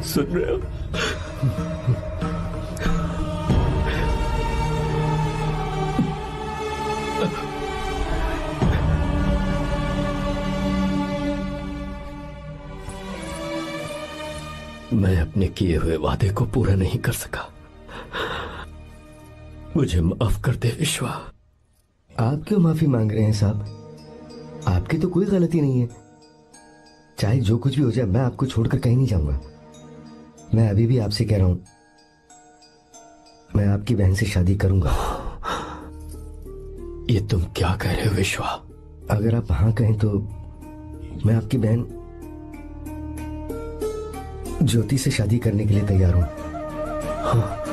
सुन रहे हो? मैं अपने किए हुए वादे को पूरा नहीं कर सका, मुझे माफ कर दे विश्वा। आप क्यों माफी मांग रहे हैं साहब? आपकी तो कोई गलती नहीं है। चाहे जो कुछ भी हो जाए मैं आपको छोड़कर कहीं नहीं जाऊंगा। मैं अभी भी आपसे कह रहा हूं, मैं आपकी बहन से शादी करूंगा। ये तुम क्या कह रहे हो विश्वा? अगर आप हाँ कहें तो मैं आपकी बहन ज्योति से शादी करने के लिए तैयार हूं। हाँ।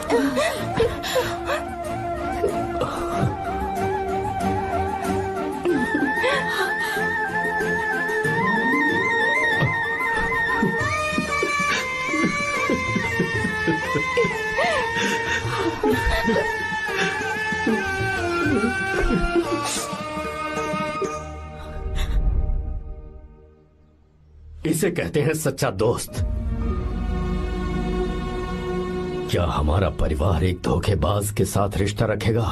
इसे कहते हैं सच्चा दोस्त। क्या हमारा परिवार एक धोखेबाज के साथ रिश्ता रखेगा?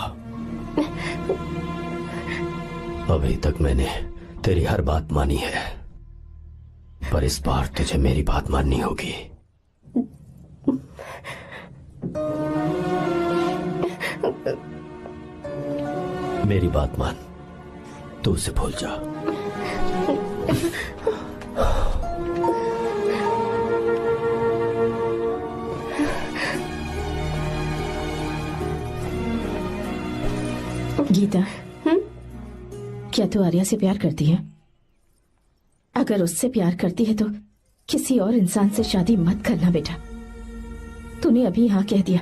अभी तक मैंने तेरी हर बात मानी है, पर इस बार तुझे मेरी बात माननी होगी। मेरी बात मान, तू उसे भूल जा। गीता, क्या तू आर्या से प्यार करती है? अगर उससे प्यार करती है तो किसी और इंसान से शादी मत करना बेटा। तूने अभी हाँ कह दिया,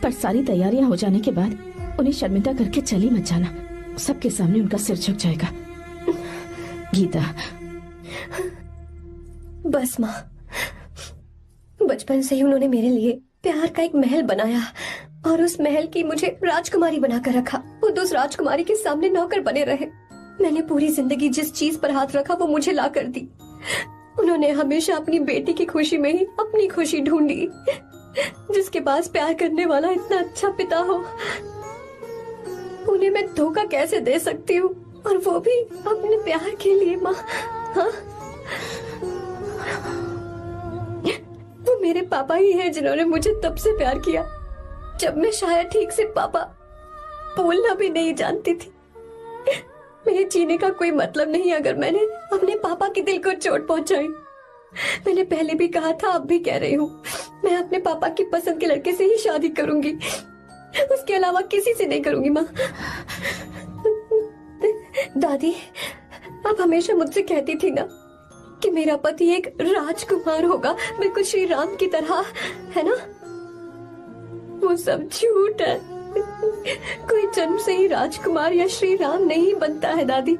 पर सारी तैयारियां हो जाने के बाद उन्हें शर्मिंदा करके चली मत जाना, सबके सामने उनका सिर झुक जाएगा। गीता। बस माँ, बचपन से ही उन्होंने मेरे लिए प्यार का एक महल बनाया और उस महल की मुझे राजकुमारी बनाकर रखा। वो उस राजकुमारी के सामने नौकर बने रहे। मैंने पूरी जिंदगी जिस चीज पर हाथ रखा वो मुझे ला कर दी। उन्होंने हमेशा अपनी बेटी की खुशी में ही अपनी खुशी ढूंढी। जिसके पास प्यार करने वाला इतना अच्छा पिता हो, उन्हें मैं धोखा कैसे दे सकती हूँ, और वो भी अपने प्यार के लिए। माँ, हाँ, वो मेरे पापा ही हैं जिन्होंने मुझे तब से प्यार किया जब मैं शायद ठीक से पापा बोलना भी नहीं जानती थी। मेरे जीने का कोई मतलब नहीं अगर मैंने अपने पापा के दिल को चोट पहुंचाई। मैंने पहले भी कहा था, अब भी कह रही हूँ, मैं अपने पापा की पसंद के लड़के से ही शादी करूंगी, उसके अलावा किसी से नहीं करूंगी। माँ, दादी आप हमेशा मुझसे कहती थी ना कि मेरा पति एक राजकुमार होगा, बिल्कुल श्री राम की तरह, है ना? वो सब झूठ है। कोई जन्म से ही राजकुमार या श्री राम नहीं बनता है दादी।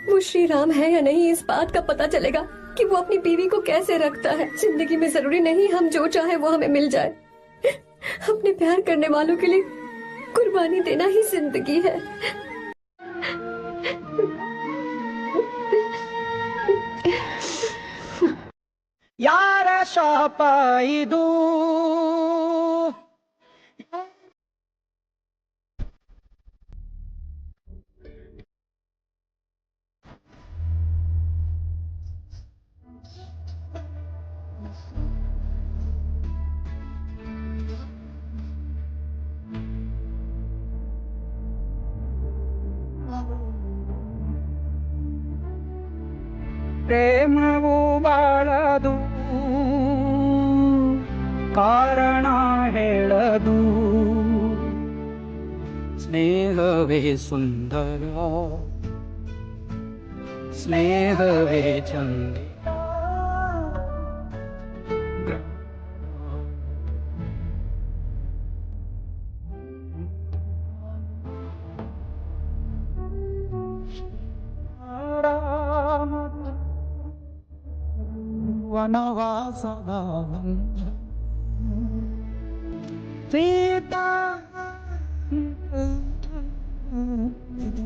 वो श्री राम है या नहीं, इस बात का पता चलेगा कि वो अपनी बीवी को कैसे रखता है। जिंदगी में जरूरी नहीं हम जो चाहे वो हमें मिल जाए। अपने प्यार करने वालों के लिए कुर्बानी देना ही जिंदगी है। यार शापाइदू ಪ್ರೇಮವು ಬಾಳದು ಕಾರಣ ಹೇಳದು ಸ್ನೇಹವೇ ಸುಂದರ ಸ್ನೇಹವೇ ಚಂದ ವನವಾಸದ ಸೀತಾ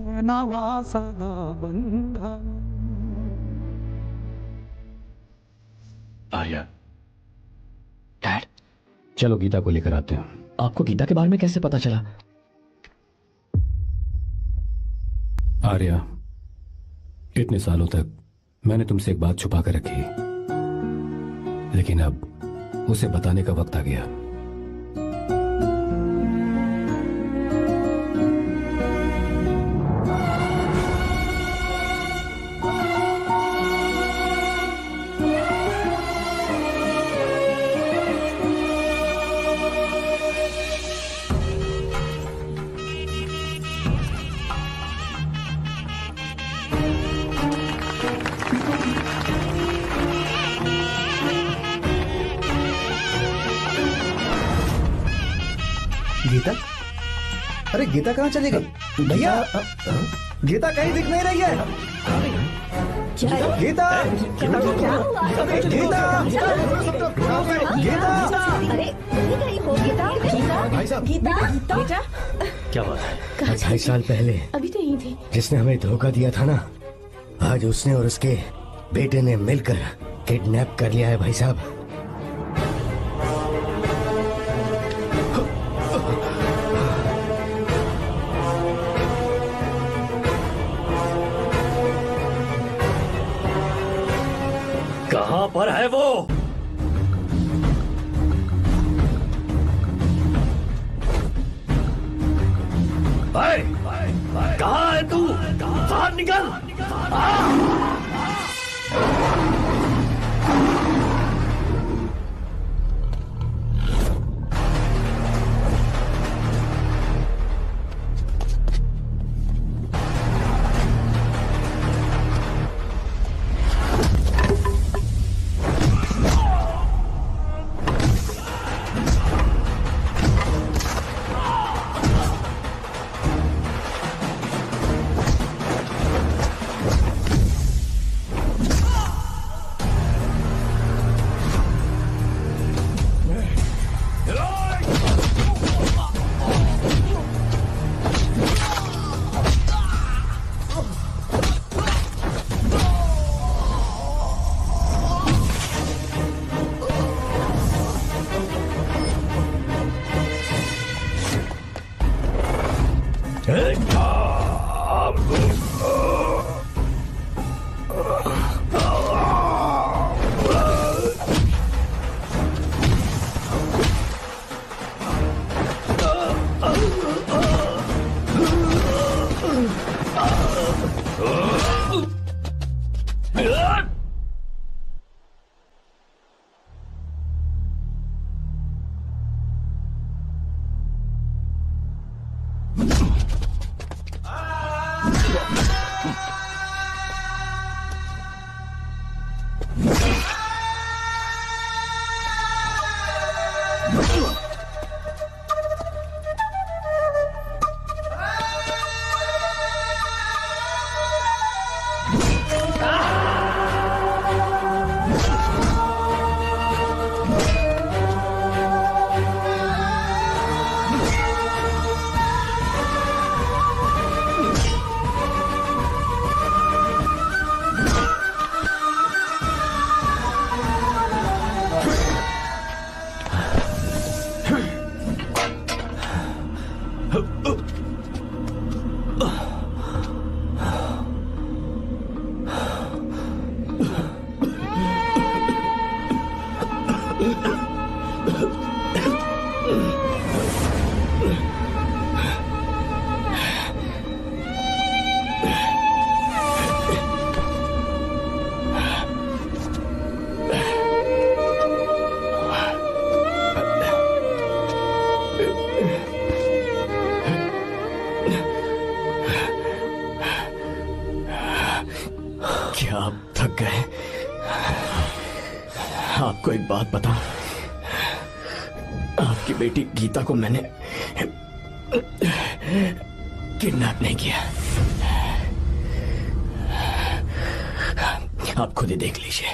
ವನವಾಸದ ಬಂಧ आर्या, डैड, चलो गीता को लेकर आते हैं। आपको गीता के बारे में कैसे पता चला? आर्या, इतने सालों तक मैंने तुमसे एक बात छुपा कर रखी, लेकिन अब उसे बताने का वक्त आ गया। गीता? अरे गीता कहाँ चली गई? भैया, गीता कहीं दिख नहीं रही है। गीता, गीता, भाई साहब, गीता, क्या बात है? 2.5 साल पहले अभी तो यहीं थी। जिसने हमें धोखा दिया था ना, आज उसने और उसके बेटे ने मिलकर किडनैप कर लिया है भाई साहब। कहां पर है वो? कहां है तू? बाहर निकल! बात बताऊं, आपकी बेटी गीता को मैंने किडनैप नहीं किया। आप खुद ही देख लीजिए।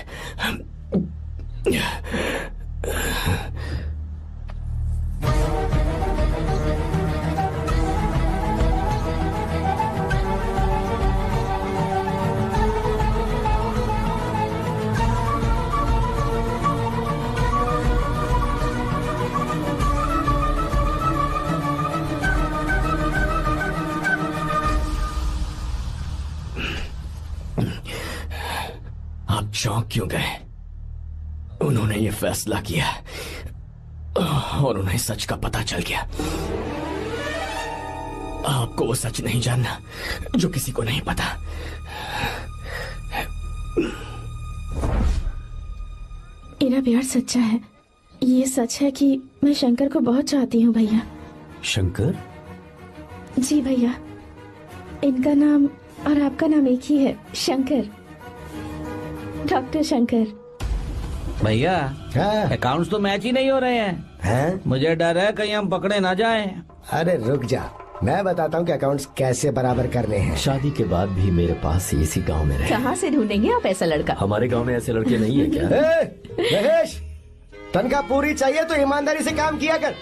आप चौंक क्यों गए? उन्होंने ये फैसला किया और उन्हें सच का पता चल गया। आपको वो सच नहीं जानना जो किसी को नहीं पता। मेरा प्यार सच्चा है। ये सच है कि मैं शंकर को बहुत चाहती हूँ भैया। शंकर? जी भैया, इनका नाम और आपका नाम एक ही है, शंकर, डॉक्टर शंकर। भैया अकाउंट्स तो मैच ही नहीं हो रहे हैं। मुझे डर है कहीं हम पकड़े ना जाएं। अरे रुक जा, मैं बताता हूँ कि अकाउंट्स कैसे बराबर करने हैं। शादी के बाद भी मेरे पास ही इसी गांव में रहे। कहाँ से ढूंढेंगे आप ऐसा लड़का? हमारे गांव में ऐसे लड़के नहीं है क्या? महेश, तनख्वाह पूरी चाहिए तो ईमानदारी से काम किया कर।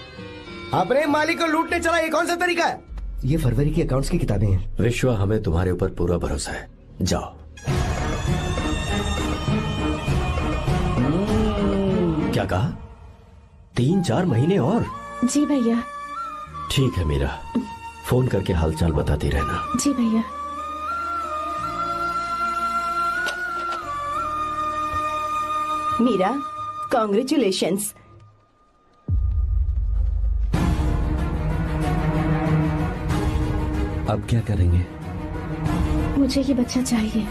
अपने मालिक को लूटने चला, ये कौन सा तरीका है? ये फरवरी की अकाउंट्स की किताबें हैं। विश्वा, हमें तुम्हारे ऊपर पूरा भरोसा है। जाओ। क्या कहा? 3-4 महीने और? जी भैया। ठीक है मीरा, फोन करके हालचाल बताती रहना। जी भैया। मीरा, कॉन्ग्रेचुलेशंस। अब क्या करेंगे? मुझे ये बच्चा चाहिए।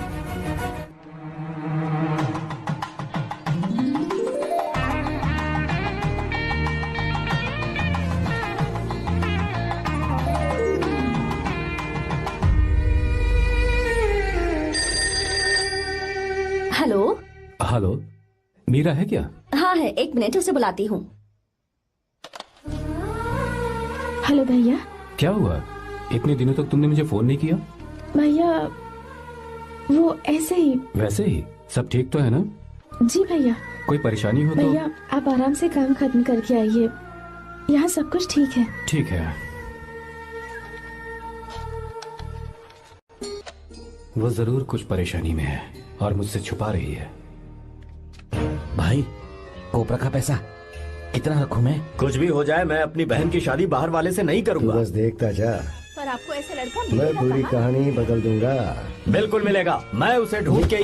हेलो। हेलो, मीरा है क्या? हाँ है, 1 मिनट, उसे बुलाती हूँ। हेलो भैया। क्या हुआ? इतने दिनों तक तुमने मुझे फोन नहीं किया? भैया वो ऐसे ही। वैसे ही? सब ठीक तो है ना? जी भैया। कोई परेशानी हो तो? भैया आप आराम से काम खत्म करके आइए, यहाँ सब कुछ ठीक है। ठीक है। वो जरूर कुछ परेशानी में है और मुझसे छुपा रही है। भाई, कोपरा का पैसा कितना रखूं मैं? कुछ भी हो जाए, मैं अपनी बहन की शादी बाहर वाले से नहीं करूंगा। बस देखता जा, पर आपको ऐसे लड़का मैं मिलेगा पूरी कहाँ? कहानी बदल दूंगा। बिल्कुल मिलेगा, मैं उसे ढूंढ के ही।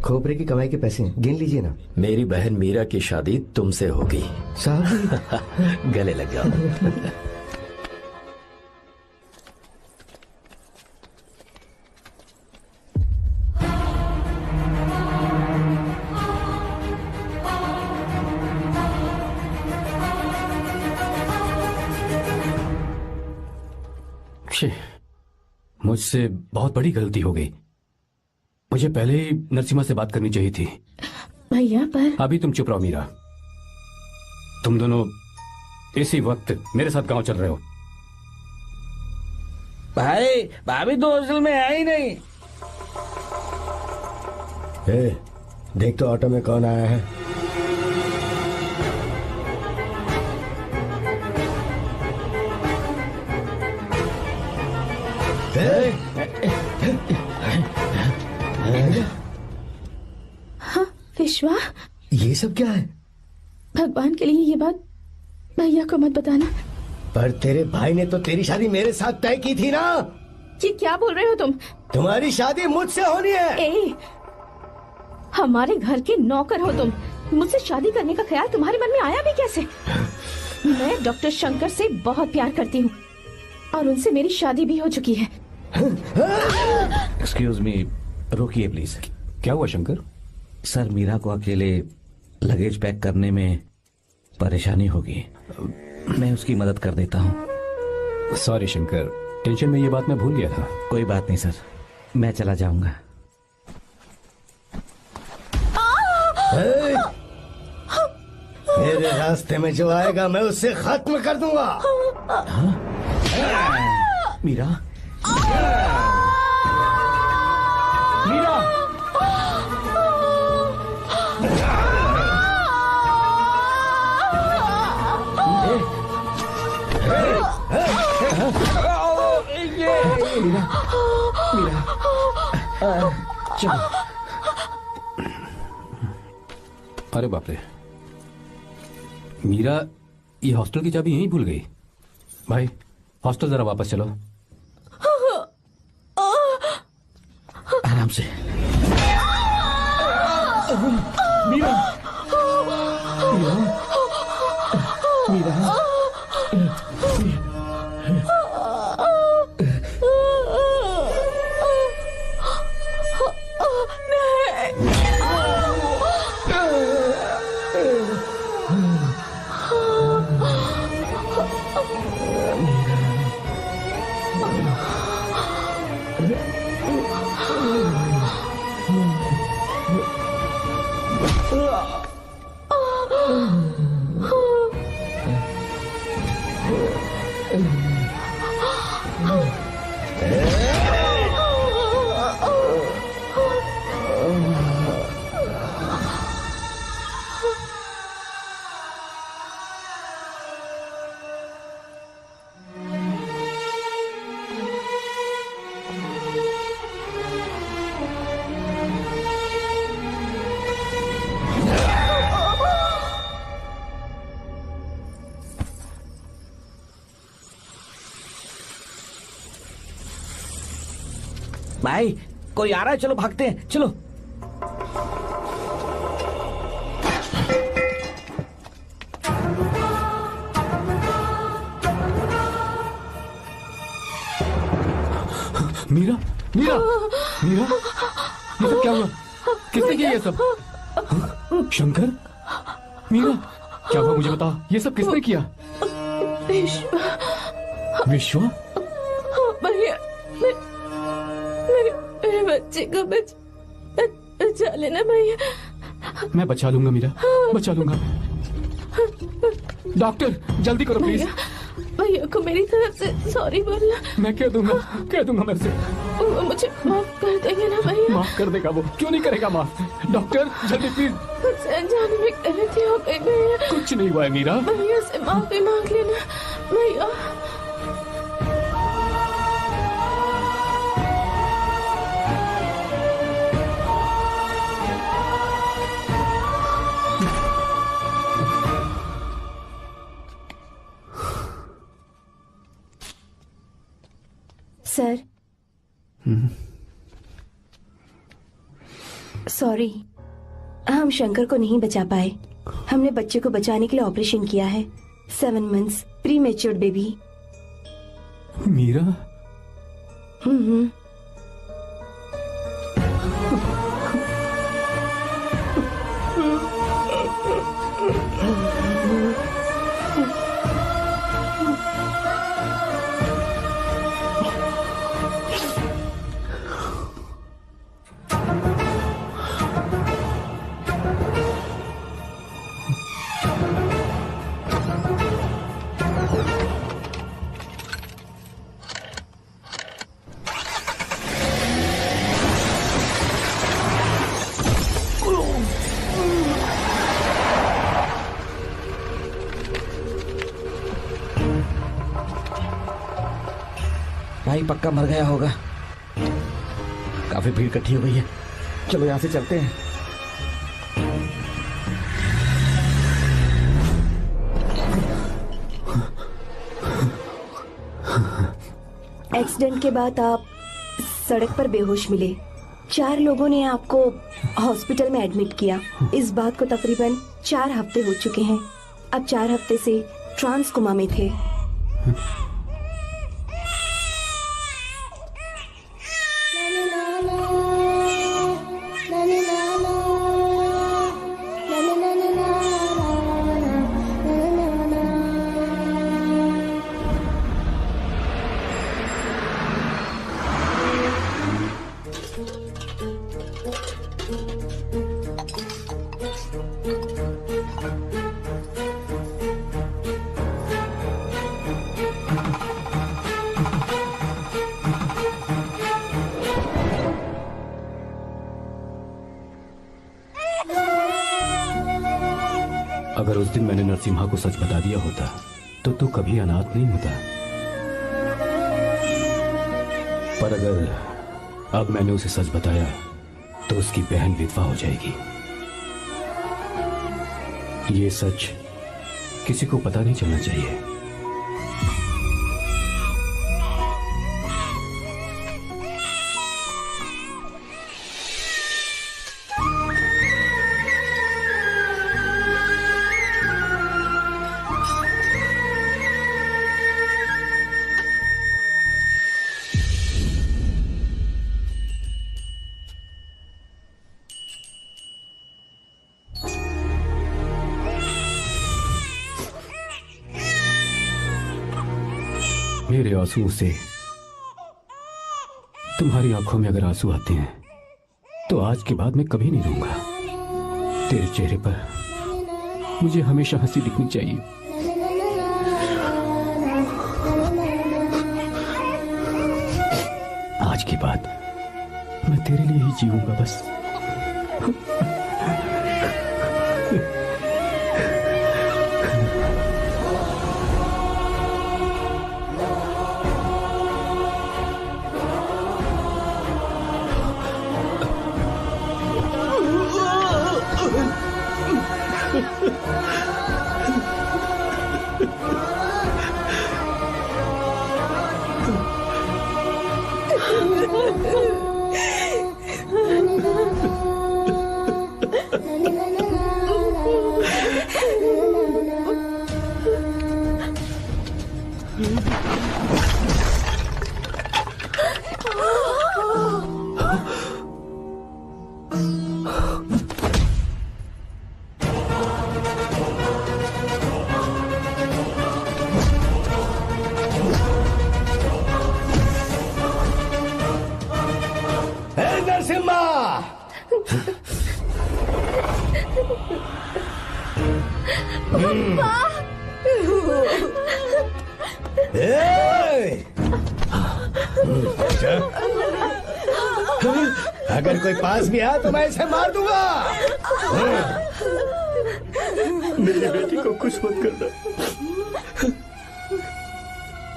खोपरे की कमाई के पैसे गिन लीजिए ना। मेरी बहन मीरा की शादी तुमसे होगी। साहब गले लग जाओ। मुझसे बहुत बड़ी गलती हो गई। मुझे पहले ही नरसिम्हा से बात करनी चाहिए थी। भैया पर अभी तुम चुप रहो मीरा। तुम दोनों इसी वक्त मेरे साथ गांव चल रहे हो। भाई, भाभी तो हॉस्टल में है ही नहीं। देख तो ऑटो में कौन आया है। हाँ विश्वा, ये सब क्या है? भगवान के लिए ये बात भैया को मत बताना। पर तेरे भाई ने तो तेरी शादी मेरे साथ तय की थी ना। ये क्या बोल रहे हो तुम? तुम्हारी शादी मुझसे होनी है। हमारे घर के नौकर हो तुम, मुझसे शादी करने का ख्याल तुम्हारे मन में आया भी कैसे? मैं डॉक्टर शंकर से बहुत प्यार करती हूँ और उनसे मेरी शादी भी हो चुकी है। एक्सक्यूज मी, रोकिए प्लीज। क्या हुआ शंकर? सर, मीरा को अकेले लगेज पैक करने में परेशानी होगी, मैं उसकी मदद कर देता हूँ। सॉरी शंकर, टेंशन में ये बात मैं भूल गया था। कोई बात नहीं सर, मैं चला जाऊंगा। मेरे रास्ते में जो आएगा मैं उससे खत्म कर दूंगा। मीरा, मीरा, चलो। अरे बाप रे, मीरा ये हॉस्टल की चाबी यहीं भूल गई। भाई हॉस्टल जरा वापस चलो। आराम से। मीरा, मीरा, मीरा। भाई कोई आ रहा है, चलो भागते हैं, चलो। मीरा, मीरा, मीरा, ये सब क्या हुआ? किसने किया ये सब? शंकर, मीरा, क्या हुआ मुझे बता। ये सब किसने किया? विश्व? भैया, मेरे बच्चे को बचा लेना भैया। मैं बचा लूंगा मीरा, बचा लूंगा। डॉक्टर जल्दी करो प्लीज। भैया को मेरी तरफ से सॉरी बोलना। मैं कह दूंगा मैं से। वो मुझे माफ कर देंगे ना भैया? माफ कर देगा वो, क्यों नहीं करेगा माफ। डॉक्टर जल्दी प्लीज। कुछ अनजाने में गलती हो गई भैया। कुछ नहीं हुआ है मीरा। भैया से माफी मांग लेना भैया। सर, सॉरी, हम शंकर को नहीं बचा पाए। हमने बच्चे को बचाने के लिए ऑपरेशन किया है। 7 months pre matured baby. Meera, भाई पक्का मर गया होगा। काफी भीड़ इकट्ठी हो गई है, चलो यहाँ से चलते हैं। एक्सीडेंट के बाद आप सड़क पर बेहोश मिले। 4 लोगों ने आपको हॉस्पिटल में एडमिट किया। इस बात को तकरीबन 4 हफ्ते हो चुके हैं। अब 4 हफ्ते से ट्रांस कोमा में थे। अगर उस दिन मैंने नरसिम्हा को सच बता दिया होता तो तू कभी अनाथ नहीं होता। पर अगर अब मैंने उसे सच बताया तो उसकी बहन विधवा हो जाएगी। ये सच किसी को पता नहीं चलना चाहिए। मेरे आंसुओं से तुम्हारी आंखों में अगर आंसू आते हैं तो आज के बाद मैं कभी नहीं रोऊंगा। तेरे चेहरे पर मुझे हमेशा हंसी दिखनी चाहिए। आज के बाद मैं तेरे लिए ही जीऊंगा बस। अगर कोई पास भी आया तो मैं इसे मार दूंगा। मेरी बेटी को कुछ मत करना।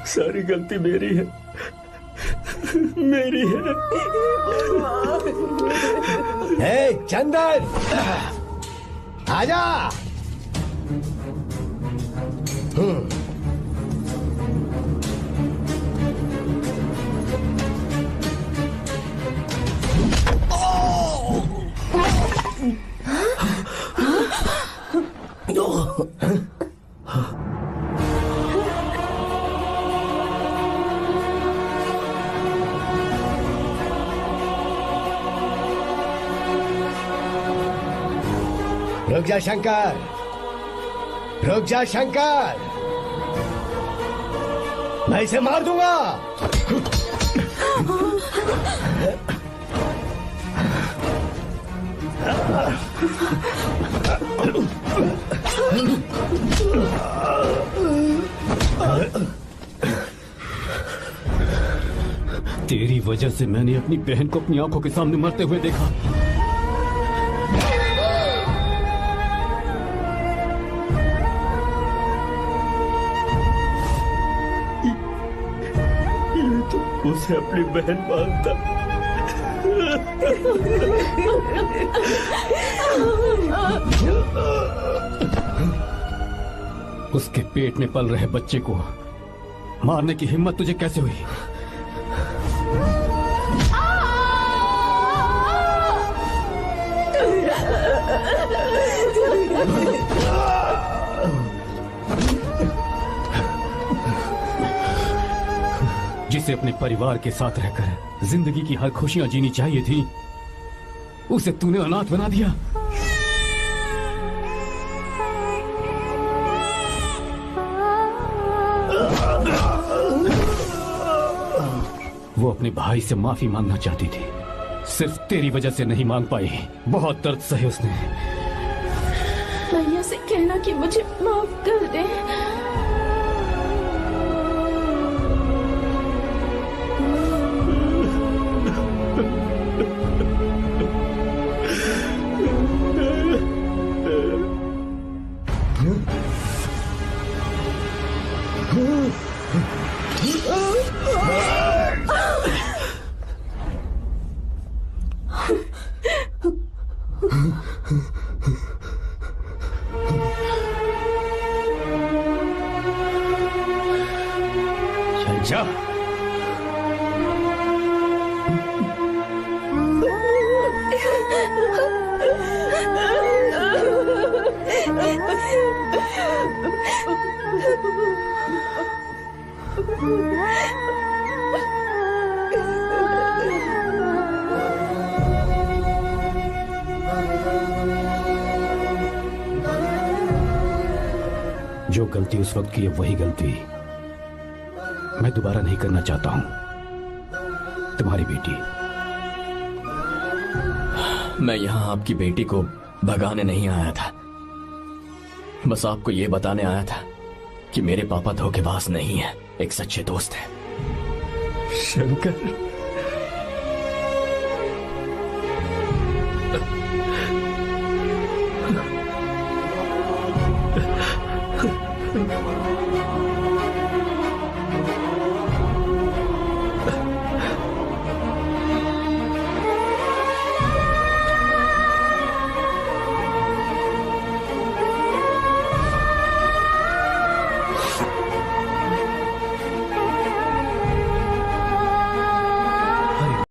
सारी गलती मेरी है, मेरी है। हे चंदन, आजा। रुक जा शंकर, रुक जा शंकर, मैं इसे मार दूंगा। तेरी वजह से मैंने अपनी बहन को अपनी आंखों के सामने मरते हुए देखा। उसे अपनी बहन मानता। उसके पेट में पल रहे बच्चे को मारने की हिम्मत तुझे कैसे हुई? जिसे अपने परिवार के साथ रहकर जिंदगी की हर खुशियां जीनी चाहिए थी, उसे तूने अनाथ बना दिया। वो अपने भाई से माफी मांगना चाहती थी, सिर्फ तेरी वजह से नहीं मांग पाई। बहुत दर्द सहे उसने। भैया से कहना कि मुझे माफ कर दे। चल जा। जो गलती उस वक्त की है वही गलती मैं दोबारा नहीं करना चाहता हूं। तुम्हारी बेटी। मैं यहाँ आपकी बेटी को भगाने नहीं आया था, बस आपको ये बताने आया था कि मेरे पापा धोखेबाज नहीं है, एक सच्चे दोस्त है। शंकर,